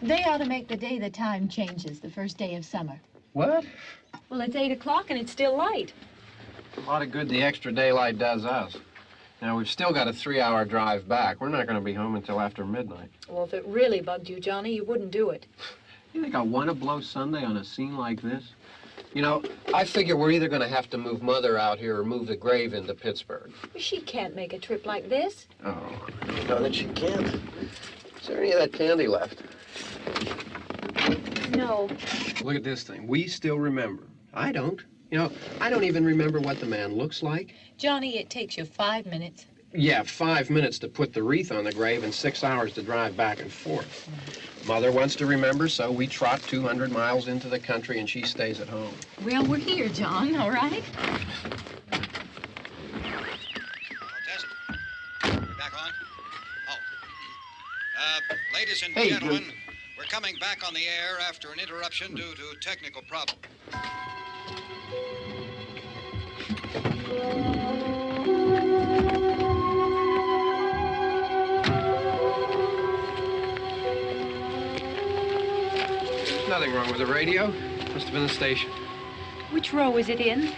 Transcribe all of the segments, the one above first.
They ought to make the day the time changes, the first day of summer. What? Well, it's 8 o'clock and it's still light. A lot of good the extra daylight does us. Now, we've still got a 3-hour drive back. We're not going to be home until after midnight. Well, if it really bugged you, Johnny, you wouldn't do it. You think I want to blow Sunday on a scene like this? You know, I figure we're either going to have to move Mother out here or move the grave into Pittsburgh. She can't make a trip like this. Oh, I know that she can't. Is there any of that candy left? No. Look at this thing. We still remember. I don't. You know, I don't even remember what the man looks like. Johnny, it takes you 5 minutes. Yeah, 5 minutes to put the wreath on the grave and 6 hours to drive back and forth. Mother wants to remember, so we trot 200 miles into the country and she stays at home. Well, we're here, John, all right? Tess, we're back on? Oh. Ladies and Hey, gentlemen, we're coming back on the air after an interruption due to technical problem. There's nothing wrong with the radio. Must have been the station. Which row is it in?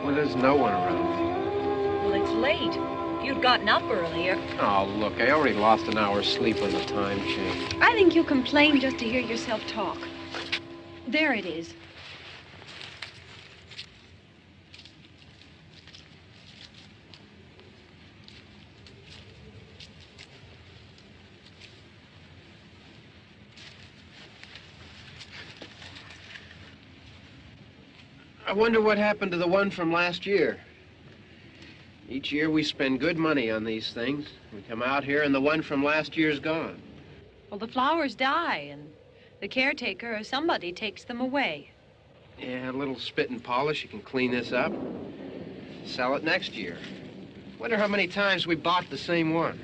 Well, there's no one around. Well, it's late. If you'd gotten up earlier. Oh, look, I already lost an hour's sleep on the time change. I think you complain just to hear yourself talk. There it is. I wonder what happened to the one from last year. Each year we spend good money on these things. We come out here and the one from last year's gone. Well, the flowers die, and the caretaker or somebody takes them away. Yeah, a little spit and polish. You can clean this up. Sell it next year. Wonder how many times we bought the same one.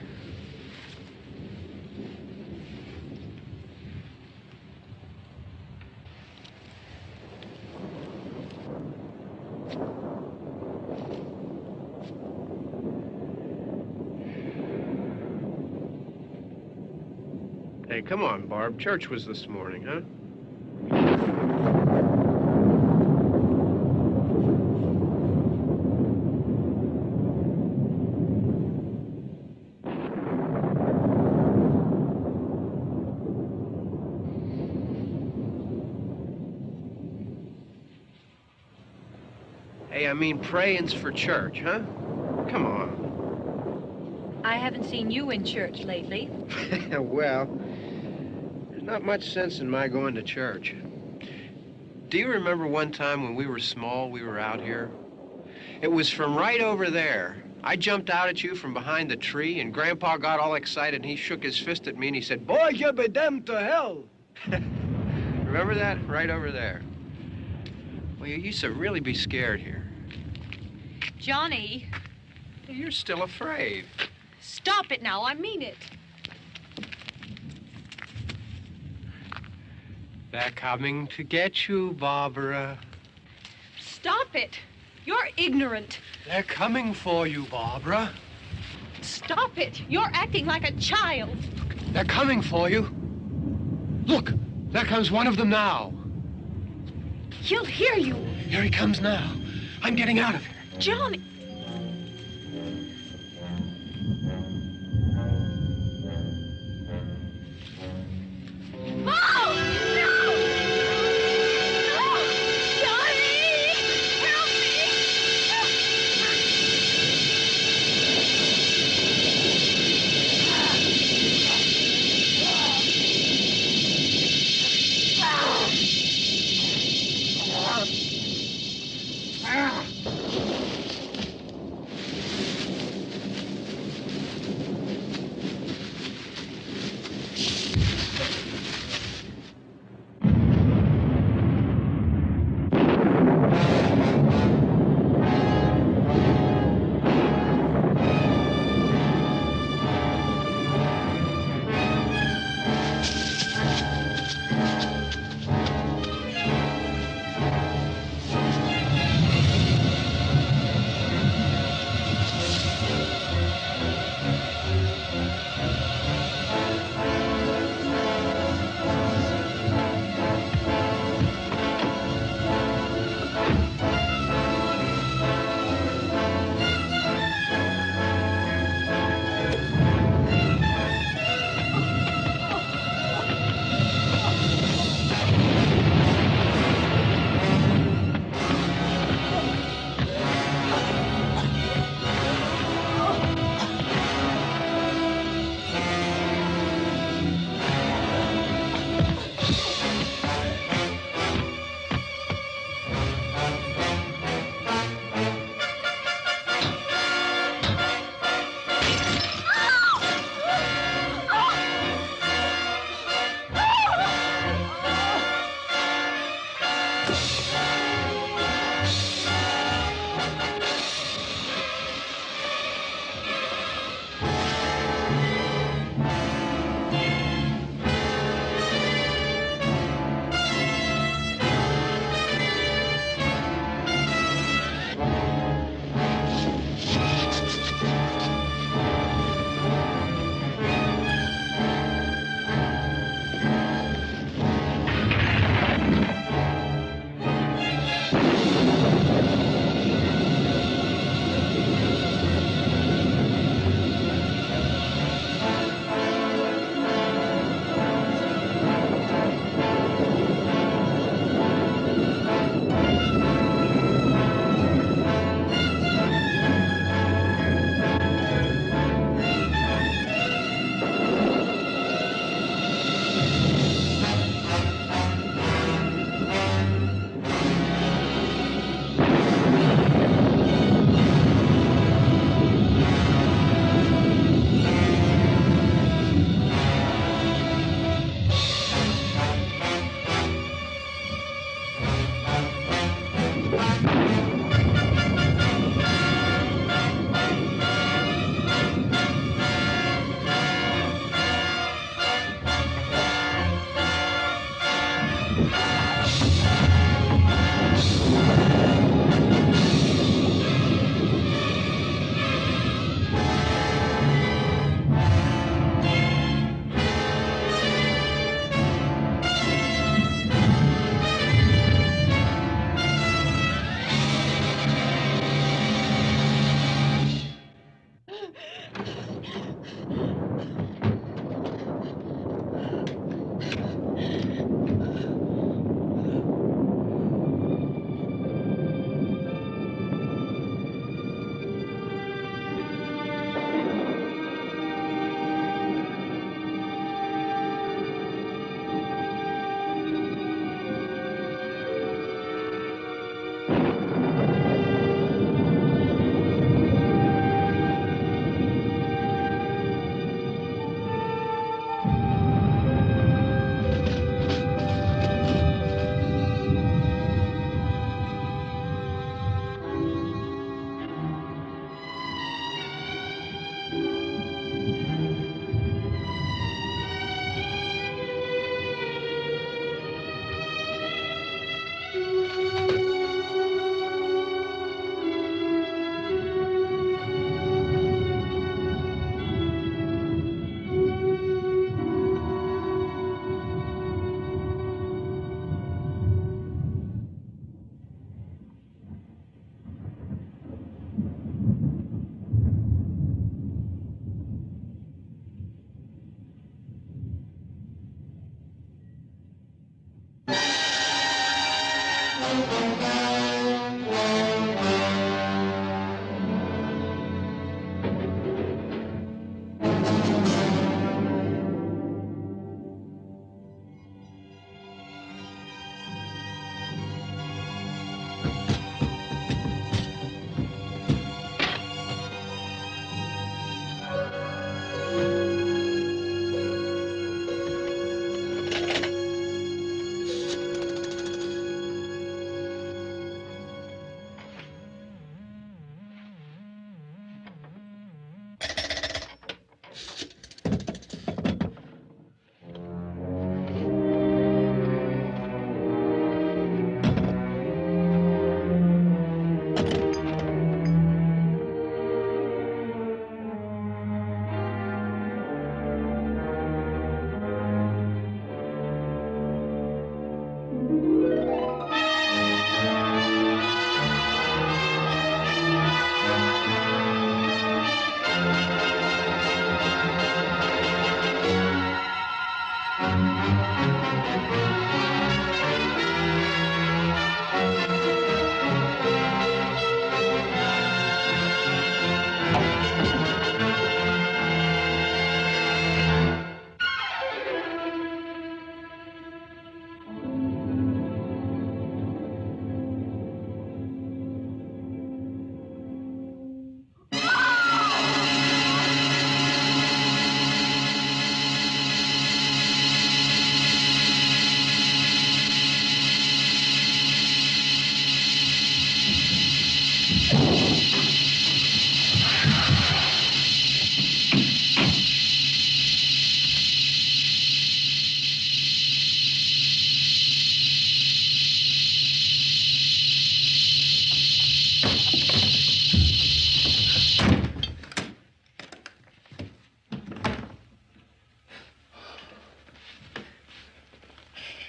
Hey, come on, Barb. Church was this morning, huh? Hey, I mean, praying's for church, huh? Come on. I haven't seen you in church lately. Well, there's not much sense in my going to church. Do you remember one time when we were small, we were out here? It was from right over there. I jumped out at you from behind the tree, and Grandpa got all excited, and he shook his fist at me, and he said, "Boy, you'll be damned to hell." Remember that? Right over there. Well, you used to really be scared here. Johnny, You're still afraid. stop it now. I mean it. They're coming to get you, Barbara. Stop it. You're ignorant. They're coming for you, Barbara. Stop it. You're acting like a child. They're coming for you. Look, there comes one of them now. He'll hear you. Here he comes now. I'm getting out of here. Johnny. Oh! No! No! Johnny! Help me!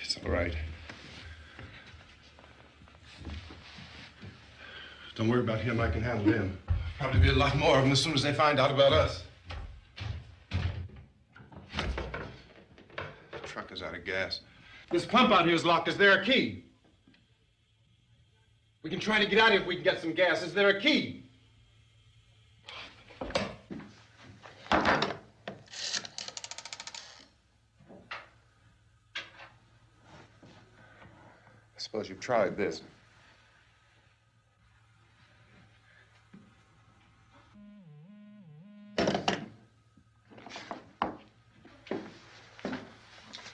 It's all right. Don't worry about him. I can handle him. Probably be a lot more of them as soon as they find out about us. The truck is out of gas. This pump out here is locked. Is there a key? We can try to get out of here if we can get some gas. Is there a key? I suppose you've tried this.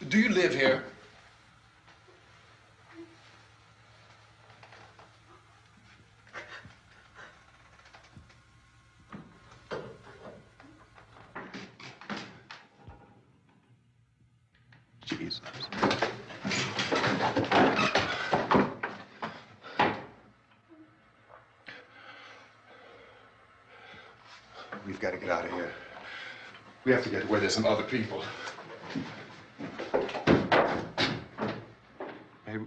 Do you live here? Jesus. We've got to get out of here. We have to get where there's some other people.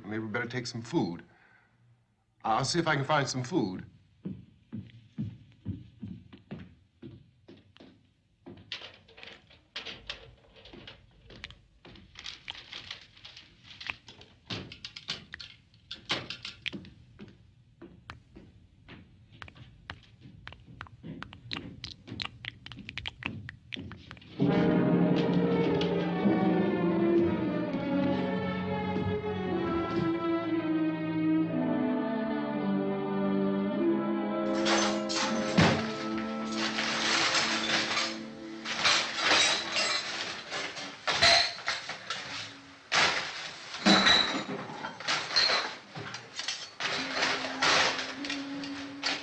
Maybe we better take some food. I'll see if I can find some food.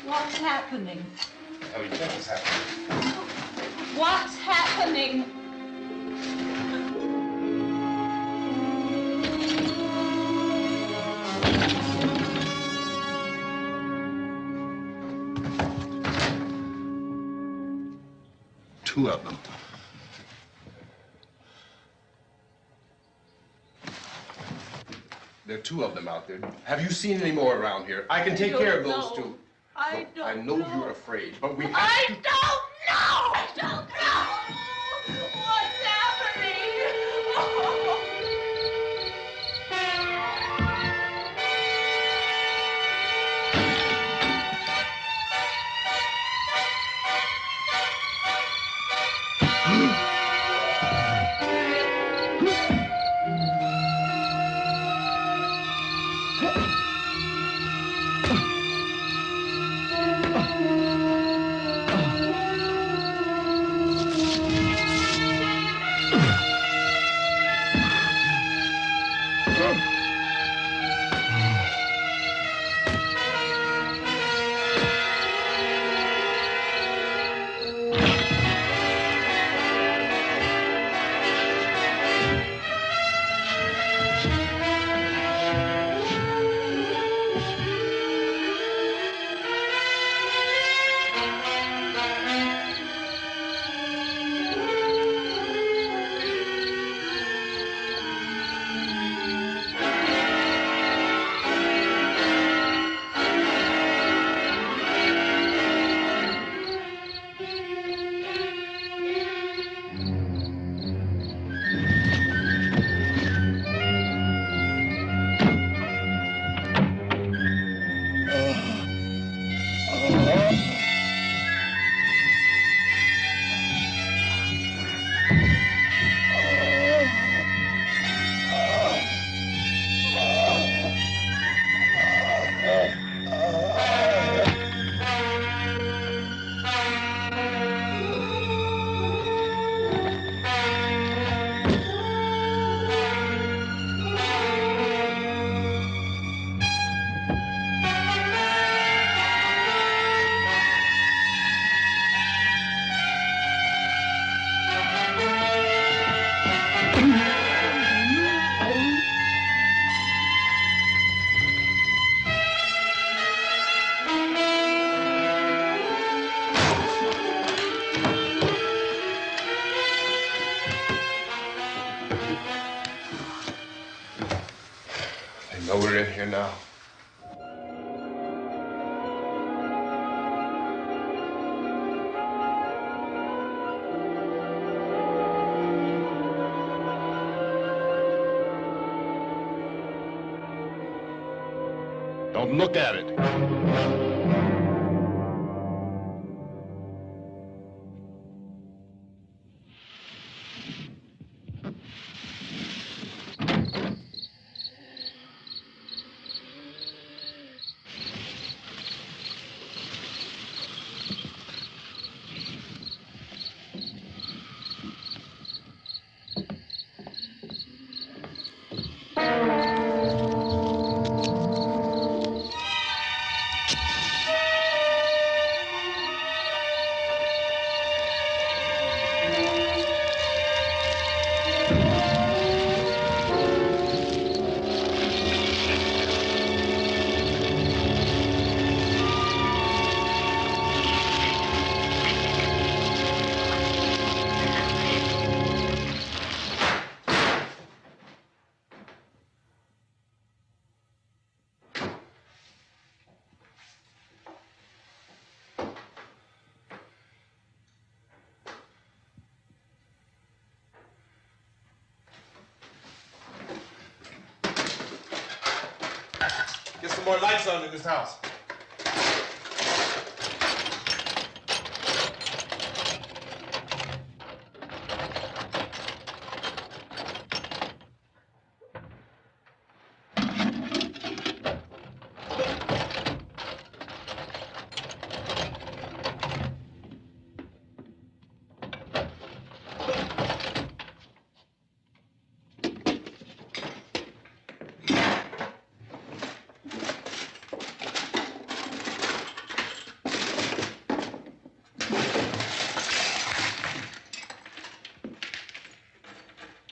What's happening? What do you think is happening? What's happening? Two of them. There are two of them out there. Have you seen any more around here? I can take care of those two. I Look, I know you're afraid, but we have I to... don't know! I don't know! What's happening? Oh. here now. Don't look at it. Get some more lights on in this house.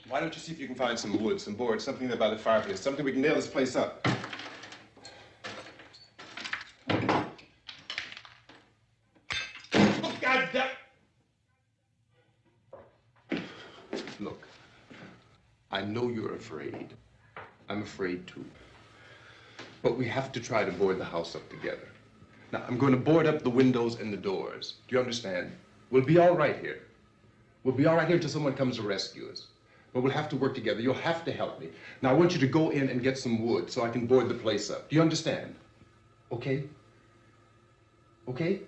Why don't you see if you can find some wood, some board, something there by the fireplace, something we can nail this place up. Oh, God damn! Look, I know you're afraid. I'm afraid too. But we have to try to board the house up together. Now, I'm going to board up the windows and the doors. Do you understand? We'll be all right here. We'll be all right here until someone comes to rescue us. But we'll have to work together. You'll have to help me. Now, I want you to go in and get some wood so I can board the place up. Do you understand? Okay? Okay?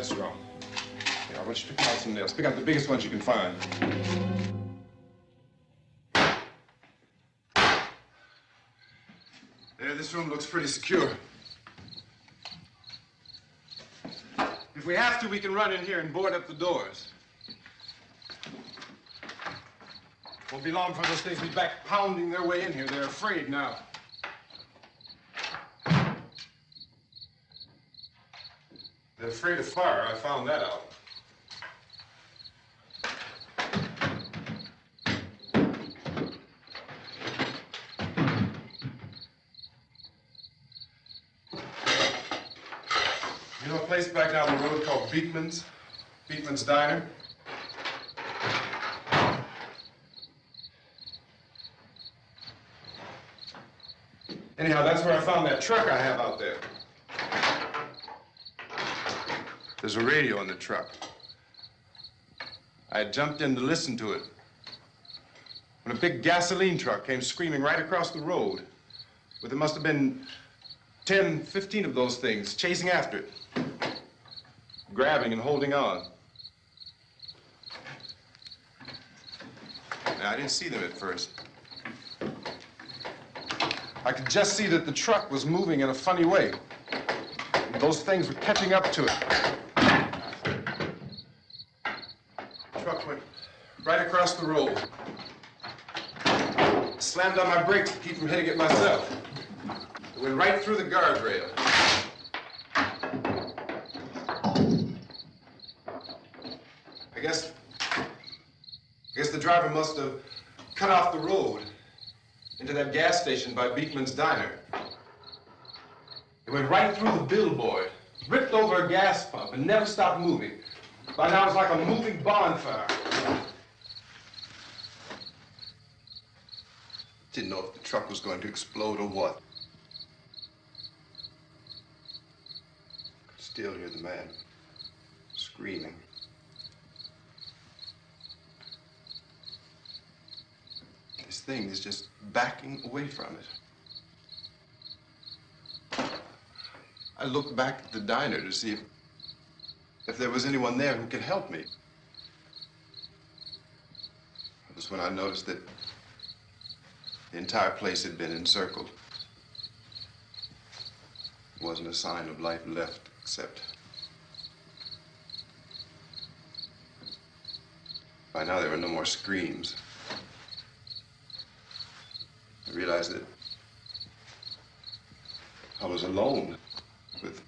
that's wrong. Here, I want you to pick out some nails. Pick out the biggest ones you can find. There, this room looks pretty secure. If we have to, we can run in here and board up the doors. Won't be long before those things be back pounding their way in here. They're afraid now. They're afraid of fire. I found that out. You know a place back down the road called Beekman's? Beekman's Diner? Anyhow, that's where I found that truck I have out there. There's a radio in the truck. I had jumped in to listen to it when a big gasoline truck came screaming right across the road with there must have been 10, 15 of those things chasing after it, grabbing and holding on. Now, I didn't see them at first. I could just see that the truck was moving in a funny way. And those things were catching up to it. The truck went right across the road. Slammed on my brakes to keep from hitting it myself. It went right through the guardrail. I guess the driver must have cut off the road into that gas station by Beekman's Diner. It went right through the billboard, ripped over a gas pump, and never stopped moving. By now, it was like a moving bonfire. Didn't know if the truck was going to explode or what. Could still hear the man screaming. This thing is just backing away from it. I looked back at the diner to see if there was anyone there who could help me. It was when I noticed that the entire place had been encircled. There wasn't a sign of life left except by now there were no more screams. I realized that I was alone with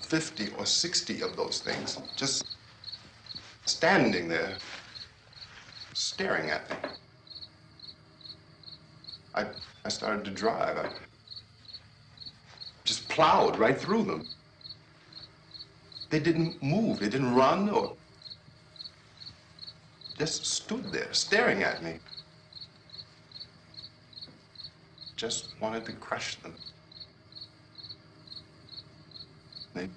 50 or 60 of those things, just standing there, staring at me. I started to drive. I just plowed right through them. They didn't move. They didn't run or just stood there, staring at me. Just wanted to crush them. They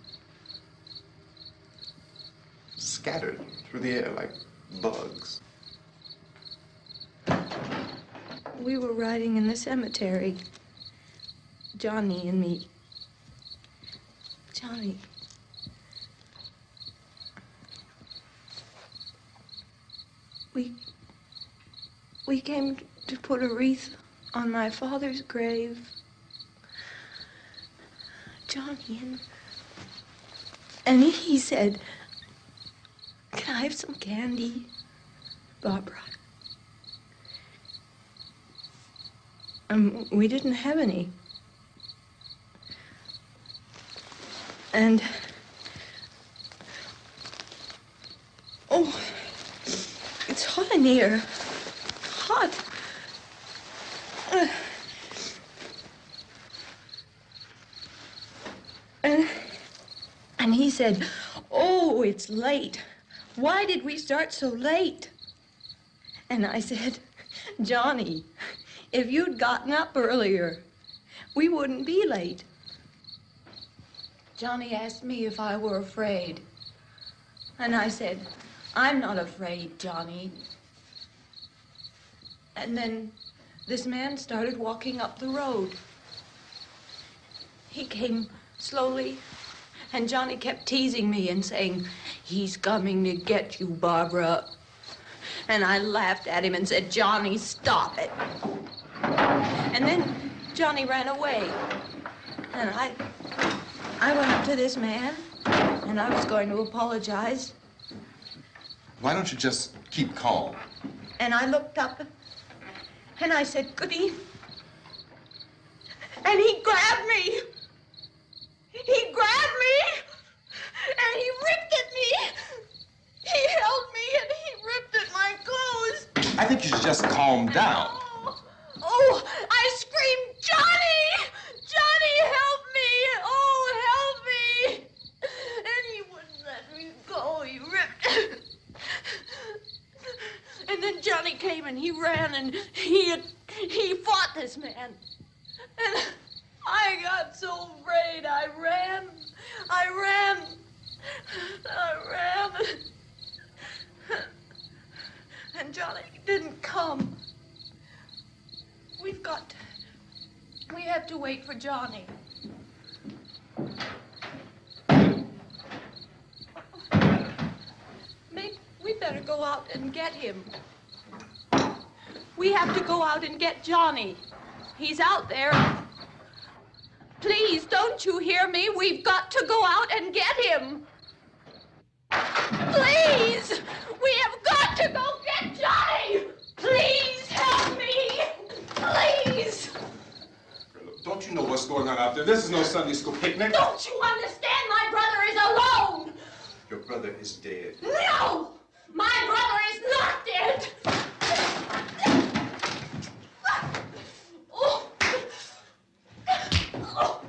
scattered through the air like bugs. We were riding in the cemetery, Johnny and me. Johnny. We came to put a wreath on my father's grave. Johnny, and he said, "Can I have some candy, Barbara?" We didn't have any. And, oh, it's hot in here. Hot. And he said, "Oh, it's late. Why did we start so late?" And I said, "Johnny, if you'd gotten up earlier, we wouldn't be late." Johnny asked me if I were afraid. And I said, "I'm not afraid, Johnny." And then this man started walking up the road. He came slowly And Johnny kept teasing me and saying, "He's coming to get you, Barbara." And I laughed at him and said, "Johnny, stop it." And then Johnny ran away. And I went up to this man, and I was going to apologize. Why don't you just keep calm? And I looked up, and I said, "Good evening." And he grabbed me. He grabbed me, and he ripped at me. He held me, and he ripped at my clothes. I think you should just calm down. Oh, I screamed, "Johnny! Johnny, help me! Oh, help me!" And he wouldn't let me go. He ripped. And then Johnny came and he ran and he fought this man. And I got so afraid. I ran. And Johnny didn't come. We have to wait for Johnny. Maybe we better go out and get him. We have to go out and get Johnny. He's out there. Please, don't you hear me? We've got to go out and get him. Please! We have got to go get Johnny! Please help me! Please! Don't you know what's going on out there? This is no Sunday school picnic. Don't you understand? My brother is alone. Your brother is dead. No! My brother is not dead. Oh. Oh.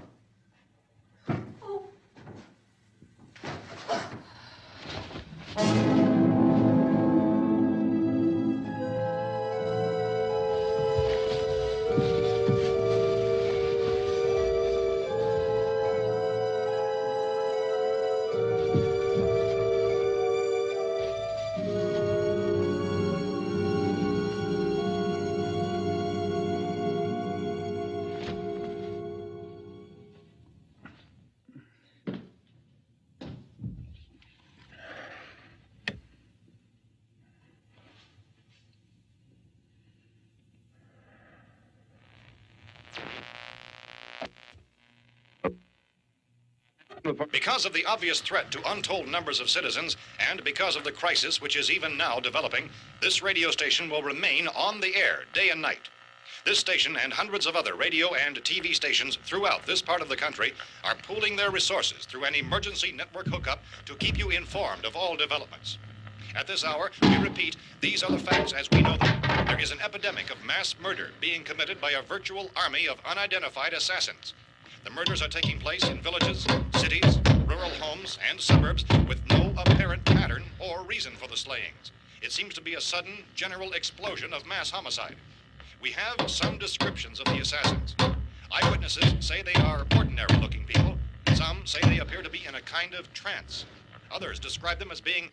Because of the obvious threat to untold numbers of citizens, and because of the crisis which is even now developing, this radio station will remain on the air day and night. This station and hundreds of other radio and TV stations throughout this part of the country are pooling their resources through an emergency network hookup to keep you informed of all developments. At this hour, we repeat, these are the facts as we know them. There is an epidemic of mass murder being committed by a virtual army of unidentified assassins. The murders are taking place in villages, cities, rural homes, and suburbs with no apparent pattern or reason for the slayings. It seems to be a sudden, general explosion of mass homicide. We have some descriptions of the assassins. Eyewitnesses say they are ordinary-looking people. Some say they appear to be in a kind of trance. Others describe them as being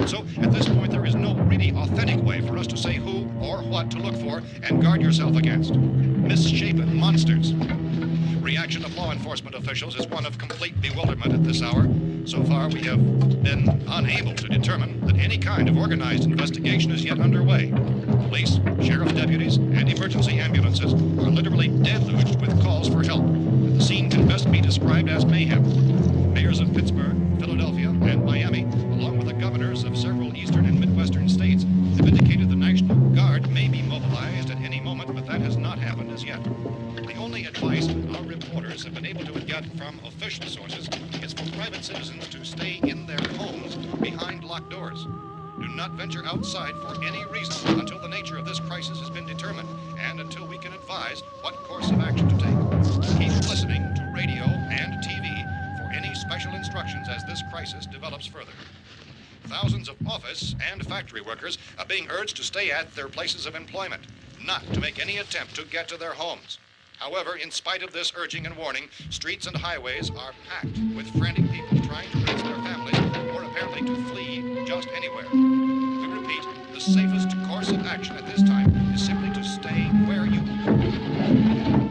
So, at this point, there is no really authentic way for us to say who or what to look for and guard yourself against. Misshapen monsters. Reaction of law enforcement officials is one of complete bewilderment at this hour. So far, we have been unable to determine that any kind of organized investigation is yet underway. Police, sheriff deputies, and emergency ambulances are literally deluged with calls for help. The scene can best be described as mayhem. Mayors of Pittsburgh, Philadelphia, and Miami, along with the governors of several eastern and midwestern states, have indicated the National Guard may be mobilized at any moment, but that has not happened as yet. The only advice our reporters have been able to get from official sources is for private citizens to stay in their homes behind locked doors. Do not venture outside for any reason until the nature of this crisis has been determined and until we can advise what course of action to take. Keep listening to radio and TV for any special instructions as this crisis develops further. Thousands of office and factory workers are being urged to stay at their places of employment, not to make any attempt to get to their homes. However, in spite of this urging and warning, streets and highways are packed with frantic people trying to reach their families or apparently to flee just anywhere. We repeat, repeat, the safest course of action at this time is simply to stay where you are.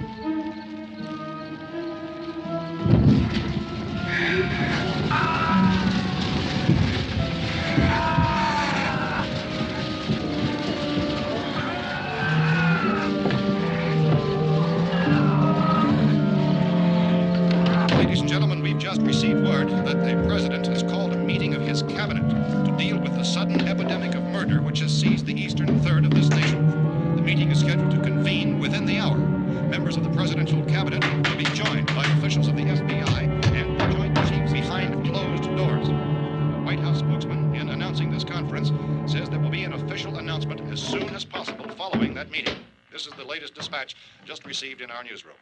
Ladies and gentlemen, we've just received word that the president has called a meeting of his cabinet to deal with the sudden epidemic of murder which has seized the eastern third of this nation. The meeting is scheduled to convene within the hour. Members of the presidential cabinet will be joined by officials of the FBI and the Joint Chiefs behind closed doors. The White House spokesman, in announcing this conference, says there will be an official announcement as soon as possible following that meeting. This is the latest dispatch just received in our newsroom.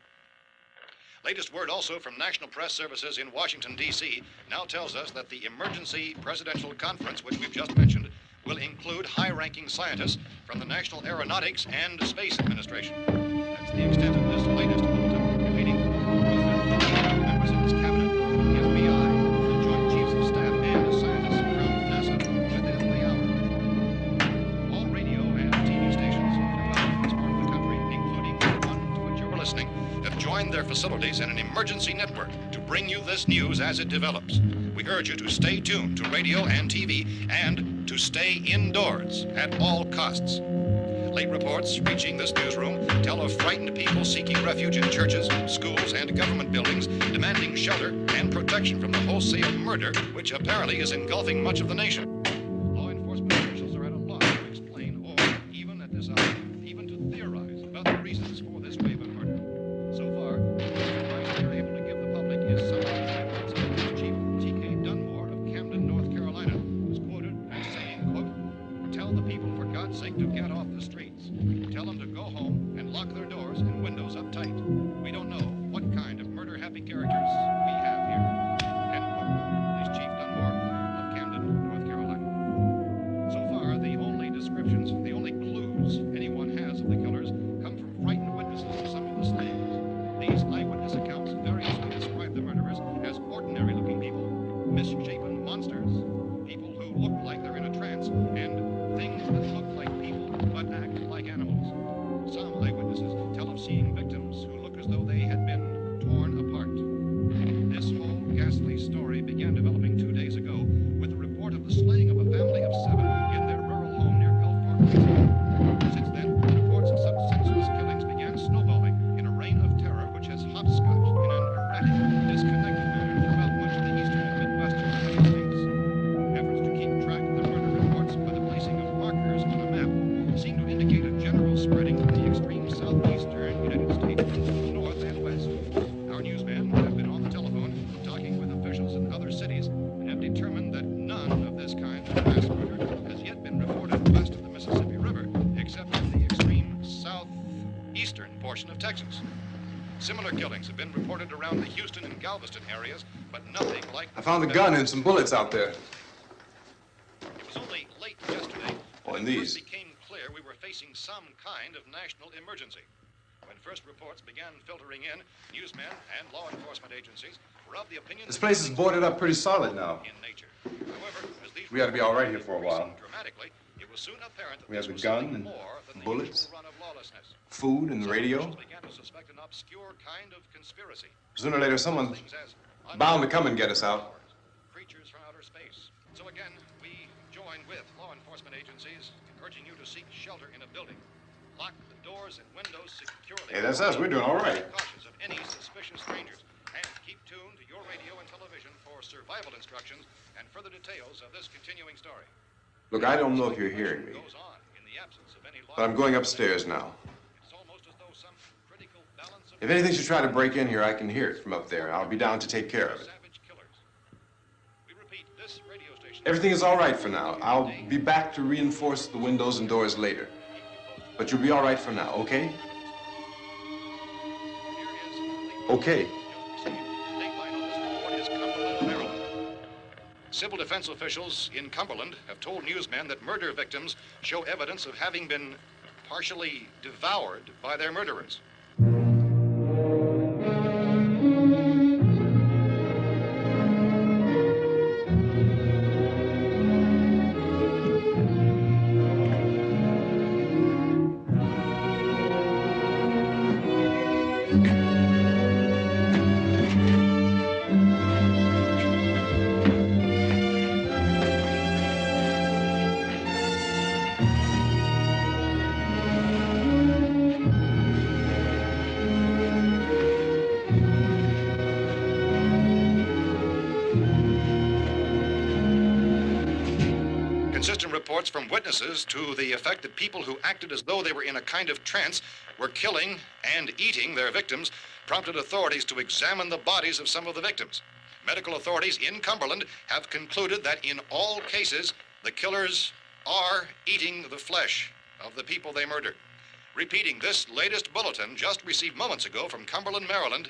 Latest word also from National Press Services in Washington, D.C. now tells us that the emergency presidential conference, which we've just mentioned, will include high-ranking scientists from the National Aeronautics and Space Administration. That's the extent of this latest bulletin. Repeating, the President, members of his cabinet, the FBI, the Joint Chiefs of Staff, and scientists from NASA within the hour. All radio and TV stations throughout this part of the country, including the one to which you're listening, have joined their facilities in an emergency network to bring you this news as it develops. We urge you to stay tuned to radio and TV and to stay indoors at all costs. Late reports reaching this newsroom tell of frightened people seeking refuge in churches, schools, and government buildings, demanding shelter and protection from the wholesale murder which apparently is engulfing much of the nation. Law enforcement officials are at a loss to explain or, even at this hour, even to theorize about the reasons for this wave of murder. So far, the advice they're able to give the public is some of the statements of Police Chief T.K. Dunmore of Camden, North Carolina, who's quoted as saying, quote, "Tell the people for God's sake to get off the streets. Tell them to go home and lock their doors and windows up tight. We don't know what kind of murder-happy characters we have here." End quote. Police Chief Dunmore of Camden, North Carolina. So far, the only descriptions, the only clues anyone has of the killers come from frightened witnesses of some of the slayings. These eyewitness accounts variously describe the murderers as ordinary-looking people, misshapen monsters, people who look like they're in a trance, and things that look like people but act like animals. Some eyewitnesses tell of seeing victims who look as though they had been torn apart. This whole ghastly story began developing 2 days ago with the report of the slaying of a family of 7 in their rural home near Gulfport, Louisiana. Since then, reports of such senseless killings began snowballing in a reign of terror which has hopscotched in an erratic, disconnected manner throughout much of the eastern and midwestern United States. Efforts to keep track of the murder reports by the placing of markers on a map seem to indicate a general spreading from the extreme southeastern United States to the north and west. Our newsmen have been on the telephone talking with officials in other cities and have determined that none of this kind of mass murder has yet been reported west of the Mississippi River, except in the extreme southeastern portion of Texas. Similar killings have been reported around the Houston and Galveston areas, but nothing like... I found a gun and some bullets out there. It was only late yesterday Oh, that and it these. first became clear we were facing some kind of national emergency. When first reports began filtering in, newsmen and law enforcement agencies were of the opinion This that place is things boarded were up pretty solid now. in nature. However, as these We ought to be all right here for a reports while. increased dramatically, it was soon apparent that We have this the was gun something and more than the bullets, usual run of lawlessness. food and the Some radio. officials began to suspect an obscure kind of conspiracy. Sooner or later, someone's Things as bound to come and get us out. creatures from outer space. So again, we join with law enforcement agencies urging you to seek shelter in a building. Lock the doors and windows securely. Hey, that's us. We're doing all right. Be cautious of any suspicious strangers. And keep tuned to your radio and television for survival instructions and further details of this continuing story. Look, I don't know if you're hearing me, Goes on in the absence of any but I'm going upstairs now. It's almost as though some critical balance of If anything should try to break in here, I can hear it from up there. I'll be down to take care of it. savage killers. We repeat, this radio station. Everything is all right for now. I'll be back to reinforce the windows and doors later. But you'll be all right for now, okay? Okay. Civil defense officials in Cumberland have told newsmen that murder victims show evidence of having been partially devoured by their murderers. Consistent reports from witnesses to the effect that people who acted as though they were in a kind of trance were killing and eating their victims prompted authorities to examine the bodies of some of the victims. Medical authorities in Cumberland have concluded that in all cases, the killers are eating the flesh of the people they murdered. Repeating this latest bulletin just received moments ago from Cumberland, Maryland,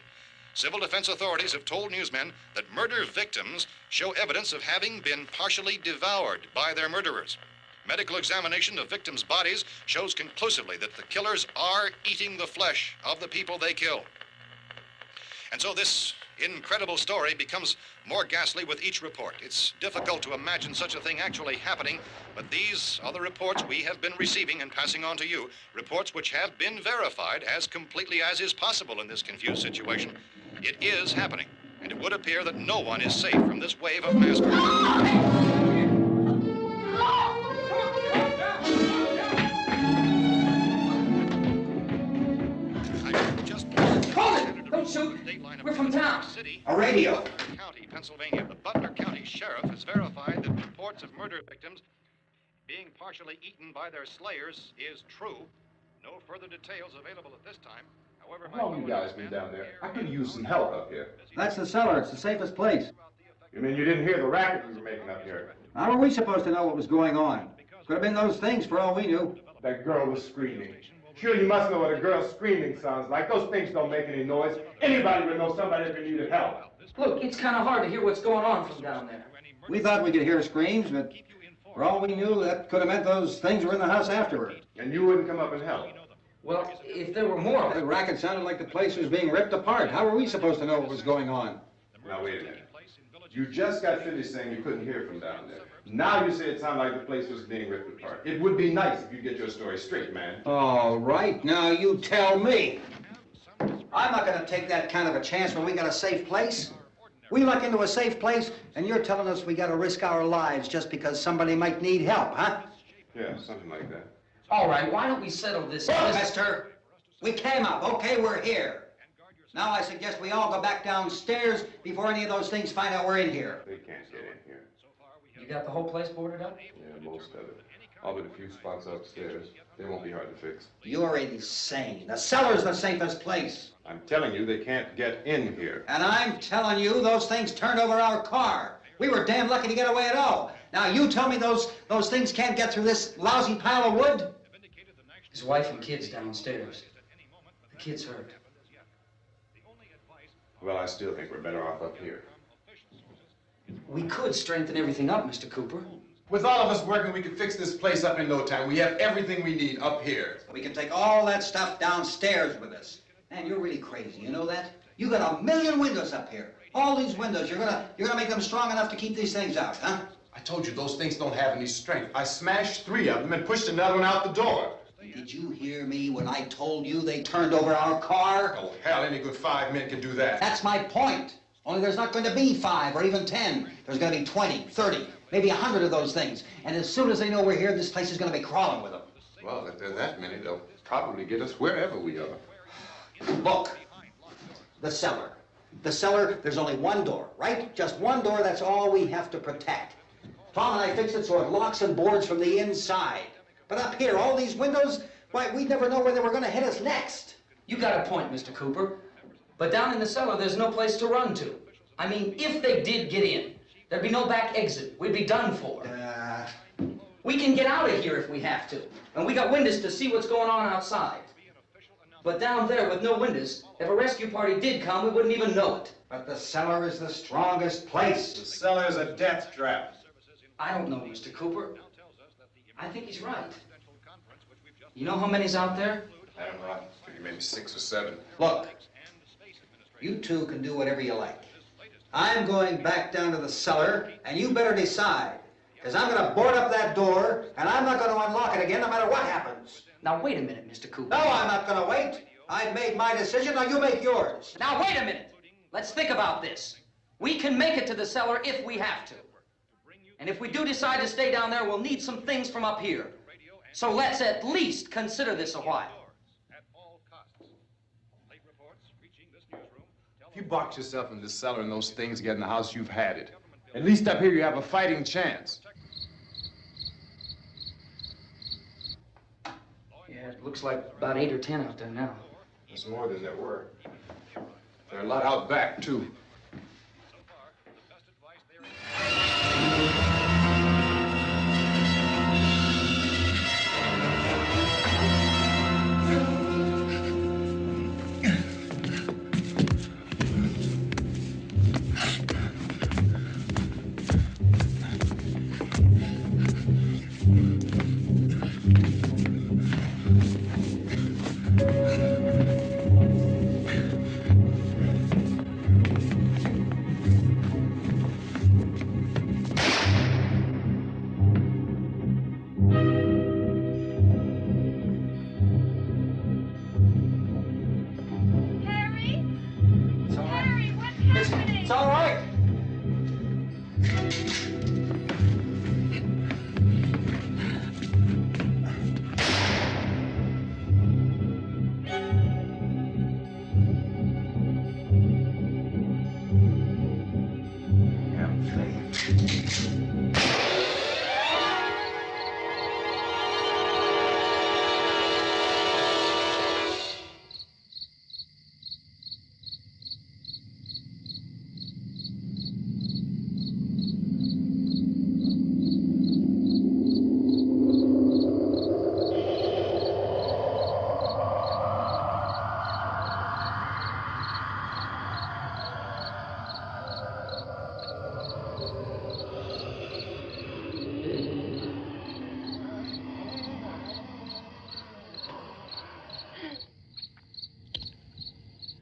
civil defense authorities have told newsmen that murder victims show evidence of having been partially devoured by their murderers. Medical examination of victims' bodies shows conclusively that the killers are eating the flesh of the people they kill. And so this incredible story becomes more ghastly with each report. It's difficult to imagine such a thing actually happening, but these are the reports we have been receiving and passing on to you, reports which have been verified as completely as is possible in this confused situation. It is happening, and it would appear that no one is safe from this wave of mass murder. Don't shoot. We're from town. A radio. County, Pennsylvania. The Butler County Sheriff has verified that reports of murder victims being partially eaten by their slayers is true. No further details available at this time. However, How long you guys been down there? I could use some help up here. That's the cellar. It's the safest place. You mean you didn't hear the racket we were making up here? How were we supposed to know what was going on? Could have been those things for all we knew. That girl was screaming. Sure, you must know what a girl screaming sounds like. Those things don't make any noise. Anybody would know somebody if they needed help. Look, it's kind of hard to hear what's going on from down there. We thought we could hear screams, but for all we knew, that could have meant those things were in the house afterward. And you wouldn't come up and help? Well, if there were more... The racket sounded like the place was being ripped apart. How were we supposed to know what was going on? Now, wait a minute. You just got finished saying you couldn't hear from down there. Now you say it sounded like the place was being ripped apart. It would be nice if you get your story straight, man. All right, now you tell me. I'm not going to take that kind of a chance when we got a safe place. We luck into a safe place, and you're telling us we got to risk our lives just because somebody might need help, huh? Yeah, something like that. All right, why don't we settle this? Look, mister, we came up. Okay, we're here. Now I suggest we all go back downstairs before any of those things find out we're in here. They can't get in here. You got the whole place boarded up? Yeah, most of it. All but a few spots upstairs. They won't be hard to fix. You're insane. The cellar's the safest place. I'm telling you, they can't get in here. And I'm telling you, those things turned over our car. We were damn lucky to get away at all. Now you tell me those things can't get through this lousy pile of wood? His wife and kids downstairs. The kid's hurt. Well, I still think we're better off up here. We could strengthen everything up, Mr. Cooper. With all of us working, we could fix this place up in no time. We have everything we need up here. We can take all that stuff downstairs with us. Man, you're really crazy, you know that? You got 1 million windows up here. All these windows, you're gonna make them strong enough to keep these things out, huh? I told you those things don't have any strength. I smashed 3 of them and pushed another one out the door. Did you hear me when I told you they turned over our car? Oh, hell, any good 5 men can do that. That's my point. Only there's not going to be 5 or even 10. There's going to be 20, 30, maybe 100 of those things. And as soon as they know we're here, this place is going to be crawling with them. Well, if there are that many, they'll probably get us wherever we are. Look, the cellar. The cellar, there's only one door, right? Just one door, that's all we have to protect. Tom and I fixed it so it locks and boards from the inside. But up here, all these windows, why, we'd never know where they were going to hit us next. You got a point, Mr. Cooper. But down in the cellar, there's no place to run to. I mean, if they did get in, there'd be no back exit. We'd be done for. We can get out of here if we have to. And we got windows to see what's going on outside. But down there with no windows, if a rescue party did come, we wouldn't even know it. But the cellar is the strongest place. The cellar's a death trap. I don't know, Mr. Cooper. I think he's right. You know how many's out there? I don't know. I figure maybe 6 or 7. Look, you two can do whatever you like. I'm going back down to the cellar, and you better decide. Because I'm going to board up that door, and I'm not going to unlock it again no matter what happens. Now, wait a minute, Mr. Cooper. No, I'm not going to wait. I've made my decision, now you make yours. Now, wait a minute. Let's think about this. We can make it to the cellar if we have to. And if we do decide to stay down there, we'll need some things from up here. So let's at least consider this a while. If you box yourself in the cellar and those things get in the house, you've had it. At least up here you have a fighting chance. Yeah, it looks like about 8 or 10 out there now. There's more than there were. There are a lot out back, too. It's all right.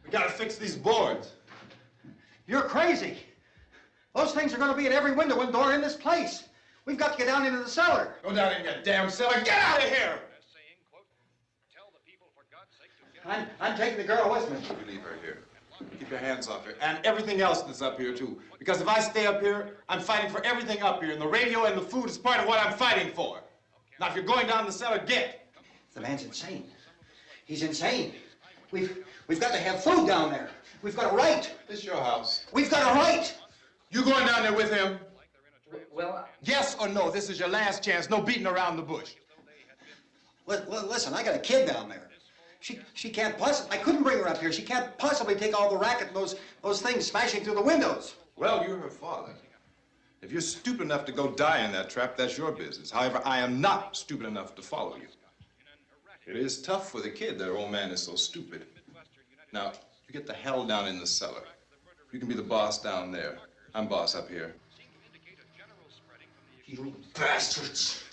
We gotta fix these boards. You're crazy. Those things are going to be at every window and door in this place. We've got to get down into the cellar. Go down in your damn cellar. Get out of here! I'm taking the girl with me. You leave her here. Keep your hands off her. And everything else that's up here, too. Because if I stay up here, I'm fighting for everything up here. And the radio and the food is part of what I'm fighting for. Now, if you're going down the cellar, get. The man's insane. He's insane. We've got to have food down there. We've got a right. This is your house. We've got a right. You going down there with him? Well, Yes or no? This is your last chance. No beating around the bush. Listen, I got a kid down there. She can't possibly, I couldn't bring her up here. She can't possibly take all the racket and those things smashing through the windows. Well, you're her father. If you're stupid enough to go die in that trap, that's your business. However, I am not stupid enough to follow you. It is tough for the kid that her old man is so stupid. Now, you get the hell down in the cellar. You can be the boss down there. I'm boss up here. You bastards.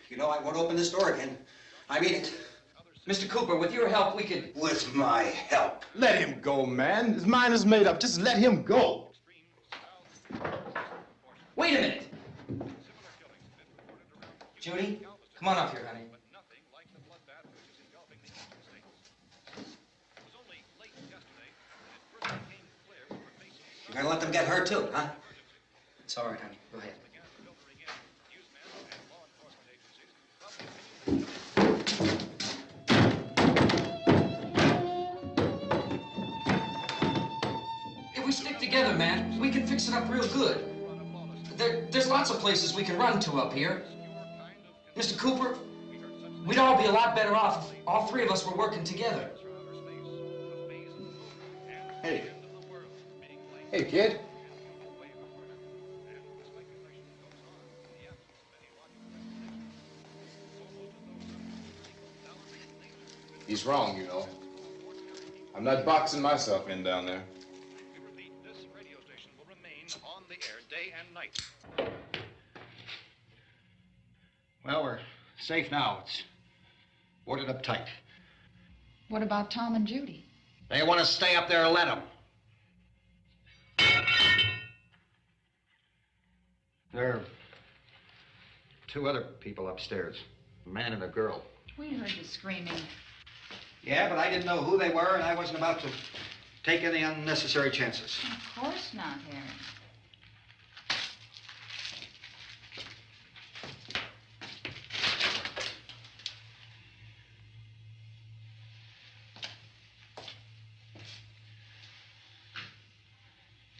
You know, I won't open this door again. I mean it. Mr. Cooper, with your help, we could... With my help. Let him go, man. His mind is made up. Just let him go. Wait a minute. Judy, come on up here, honey. You're gonna let them get hurt too, huh? It's all right, honey. Go ahead. If we stick together, man, we can fix it up real good. There's lots of places we can run to up here. Mr. Cooper, we'd all be a lot better off if all three of us were working together. Hey. Hey, kid. He's wrong, you know. I'm not boxing myself in down there. This radio station will remain on the air day and night. Well, we're safe now. It's boarded up tight. What about Tom and Judy? They want to stay up there, let them. There are two other people upstairs, a man and a girl. We heard you screaming. Yeah, but I didn't know who they were, and I wasn't about to take any unnecessary chances. Of course not, Harry.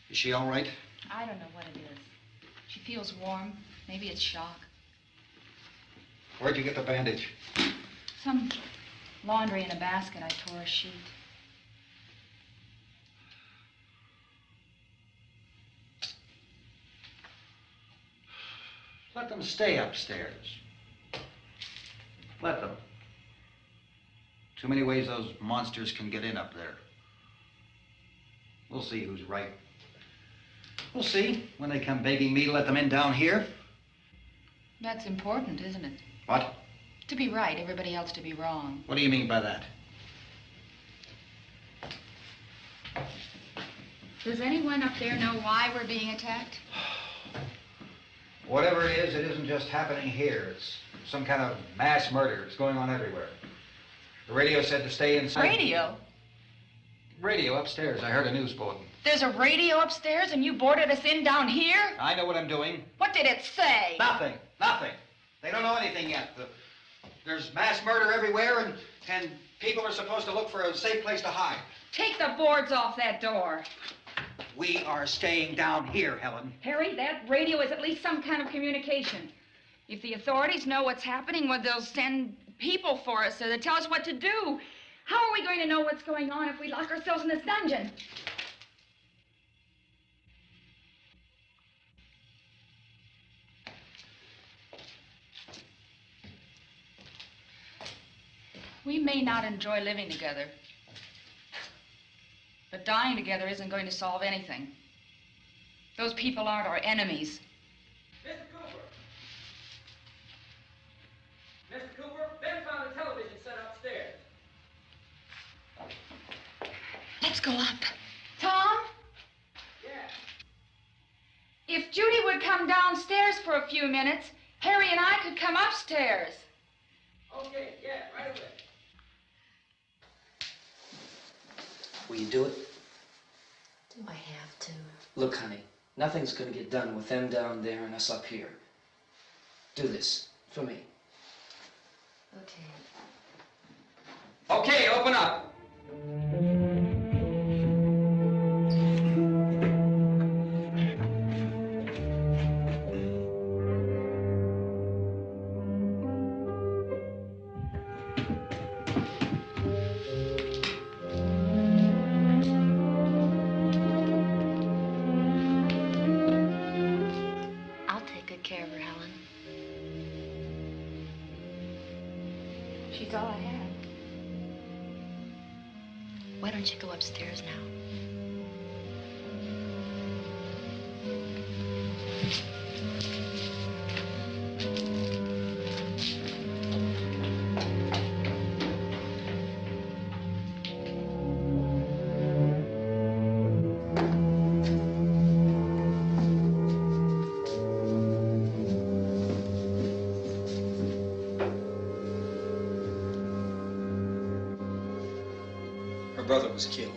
Is she all right? I don't know what it is. She feels warm. Maybe it's shock. Where'd you get the bandage? Some laundry in a basket. I tore a sheet. Let them stay upstairs. Let them. Too many ways those monsters can get in up there. We'll see who's right. We'll see when they come begging me to let them in down here. That's important, isn't it? What? To be right, everybody else to be wrong. What do you mean by that? Does anyone up there know why we're being attacked? Whatever it isn't just happening here. It's some kind of mass murder. It's going on everywhere. The radio said to stay inside. Radio? Radio upstairs. I heard a news bulletin. There's a radio upstairs and you boarded us in down here? I know what I'm doing. What did it say? Nothing. Nothing. They don't know anything yet. There's mass murder everywhere, and people are supposed to look for a safe place to hide. Take the boards off that door. We are staying down here, Helen. Harry, that radio is at least some kind of communication. If the authorities know what's happening, well, they'll send people for us so they'll tell us what to do. How are we going to know what's going on if we lock ourselves in this dungeon? We may not enjoy living together, but dying together isn't going to solve anything. Those people aren't our enemies. Mr. Cooper! Mr. Cooper, Ben found a television set upstairs. Let's go up. Tom? Yeah. If Judy would come downstairs for a few minutes, Harry and I could come upstairs. Okay, yeah, right away. Will you do it? Do I have to? Look, honey, nothing's gonna get done with them down there and us up here. Do this for me. Okay. Okay, open up. I'll take good care of her, Helen. She's all I have. Why don't you go upstairs now? Her brother was killed.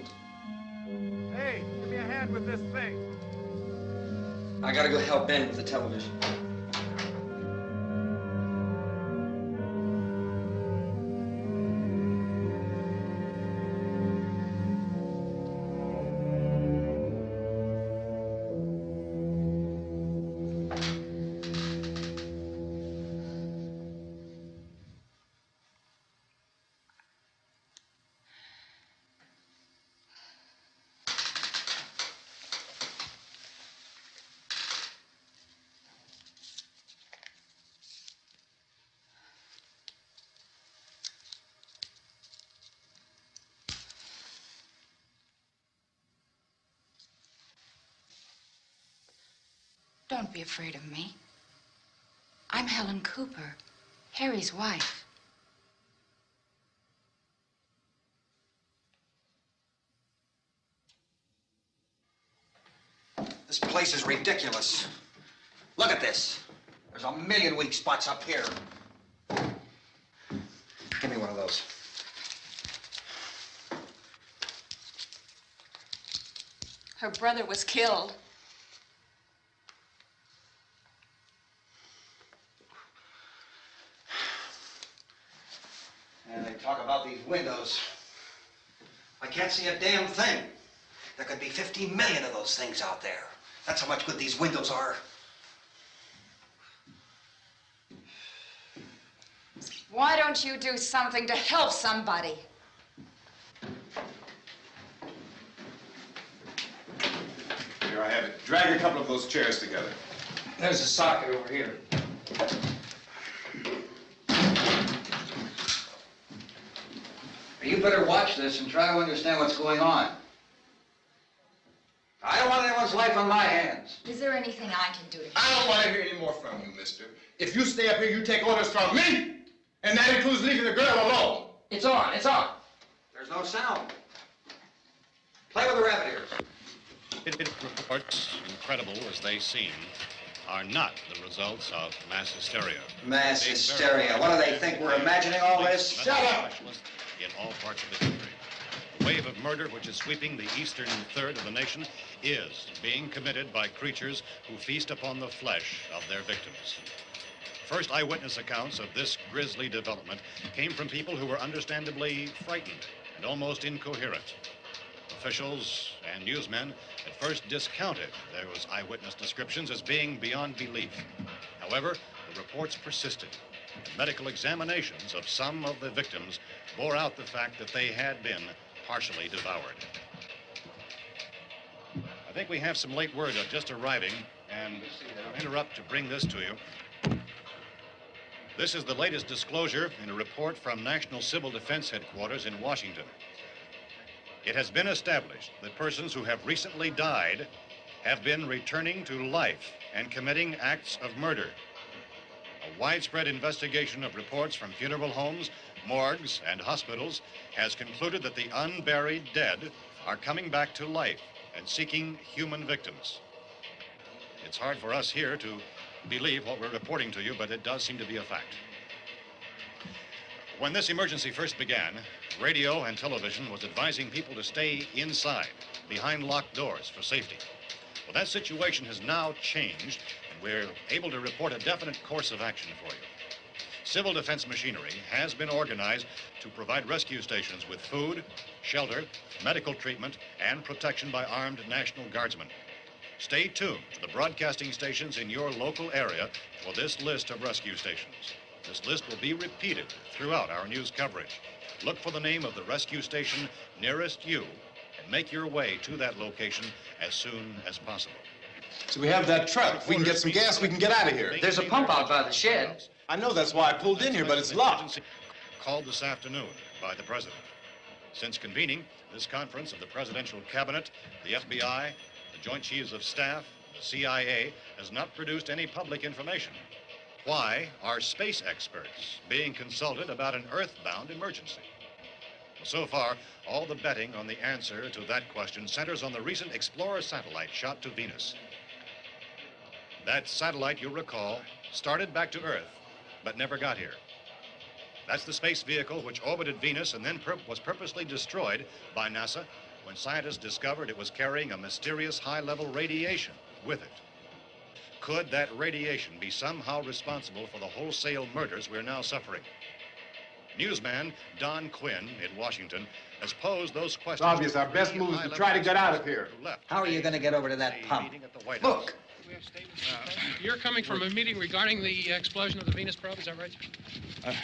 Hey, give me a hand with this thing. I gotta go help Ben with the television. Don't be afraid of me. I'm Helen Cooper, Harry's wife. This place is ridiculous. Look at this. There's a million weak spots up here. windows. Her brother was killed. And they talk about these windows. I can't see a damn thing. There could be 15 million of those things out there. That's how much good these windows are. Why don't you do something to help somebody? Here I have it. Drag a couple of those chairs together. There's a socket over here. You better watch this and try to understand what's going on. I don't want anyone's life on my hands. Is there anything I can do to help? I don't want to hear any more from you, mister. If you stay up here, you take orders from me. And that includes leaving the girl alone. It's on, it's on. There's no sound. Play with the rabbit ears. Reports, incredible as they seem, are not the results of mass hysteria. Mass hysteria. What do they think? We're imagining all this? Shut up! In all parts of the country. The wave of murder which is sweeping the eastern third of the nation is being committed by creatures who feast upon the flesh of their victims. First eyewitness accounts of this grisly development came from people who were understandably frightened and almost incoherent. Officials and newsmen at first discounted those eyewitness descriptions as being beyond belief. However, the reports persisted. And medical examinations of some of the victims bore out the fact that they had been partially devoured. I think we have some late word just arriving, and I'll interrupt to bring this to you. This is the latest disclosure in a report from National Civil Defense Headquarters in Washington. It has been established that persons who have recently died have been returning to life and committing acts of murder. A widespread investigation of reports from funeral homes, morgues, and hospitals has concluded that the unburied dead are coming back to life and seeking human victims. It's hard for us here to believe what we're reporting to you, but it does seem to be a fact. When this emergency first began, radio and television was advising people to stay inside, behind locked doors for safety. Well, that situation has now changed, and we're able to report a definite course of action for you. Civil defense machinery has been organized to provide rescue stations with food, shelter, medical treatment, and protection by armed National Guardsmen. Stay tuned to the broadcasting stations in your local area for this list of rescue stations. This list will be repeated throughout our news coverage. Look for the name of the rescue station nearest you and make your way to that location as soon as possible. So we have that truck. If we can get some gas, we can get out of here. There's a pump out by the shed. I know, that's why I pulled in here, but it's locked. Called this afternoon by the president. Since convening this conference of the presidential cabinet, the FBI, the Joint Chiefs of Staff, the CIA has not produced any public information. Why are space experts being consulted about an earthbound emergency? Well, so far, all the betting on the answer to that question centers on the recent Explorer satellite shot to Venus. That satellite, you'll recall, started back to Earth, but never got here. That's the space vehicle which orbited Venus and then was purposely destroyed by NASA when scientists discovered it was carrying a mysterious high-level radiation with it. Could that radiation be somehow responsible for the wholesale murders we're now suffering? Newsman Don Quinn in Washington has posed those questions. It's obvious our best move is to try to get out of here. How are you going to get over to that pump? Look! You're coming from a meeting regarding the explosion of the Venus probe, is that right?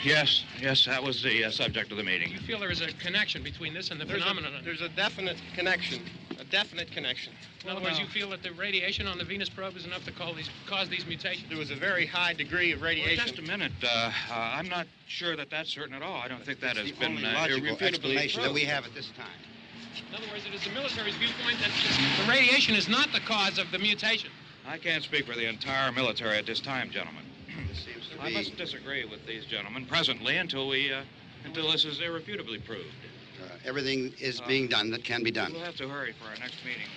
Yes, that was the subject of the meeting. You feel there is a connection between this and the phenomenon? There's a definite connection. A definite connection. In other words, you feel that the radiation on the Venus probe is enough to cause these mutations? There was a very high degree of radiation. Well, just a minute. I'm not sure that that's certain at all. I don't think that has been logical irrefutably explanation that proved. we have at this time. In other words, it is the military's viewpoint that the radiation is not the cause of the mutation. I can't speak for the entire military at this time, gentlemen. This seems to I must disagree with these gentlemen presently until this is irrefutably proved. Everything is being done that can be done. We'll have to hurry for our next meeting.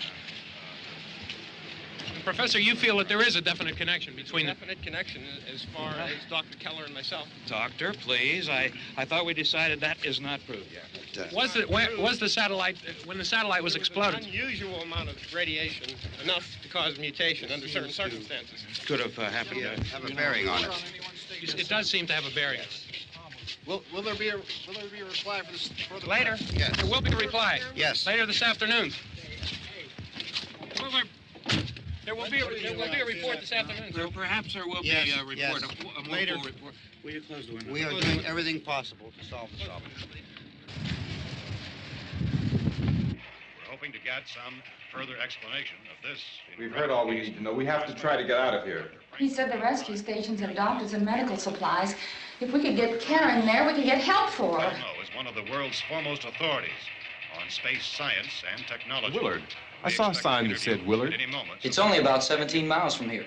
Professor, you feel that there is a definite connection between the... Definite connection as far as Dr. Keller and myself. Doctor, please. I thought we decided that is not proved yet. Was the satellite, when the satellite was exploded? Unusual amount of radiation, enough to cause mutation under certain circumstances. Could have happened. Have a bearing on it. It does seem to have a bearing. Will there be a reply for this further? Later? Yes. There will be a reply. Yes. Later this afternoon. There will be a report this afternoon. Well, perhaps there will be a report. Yes. A Later. full report. Will you close the window? We are doing everything possible to solve the problem. We're hoping to get some further explanation of this. We've heard all we need to know. We have to try to get out of here. He said the rescue stations have doctors and medical supplies. If we could get Kenner in there, we could get help for her. Belno is one of the world's foremost authorities on space science and technology. Willard. I saw a sign that said Willard. It's only about 17 miles from here.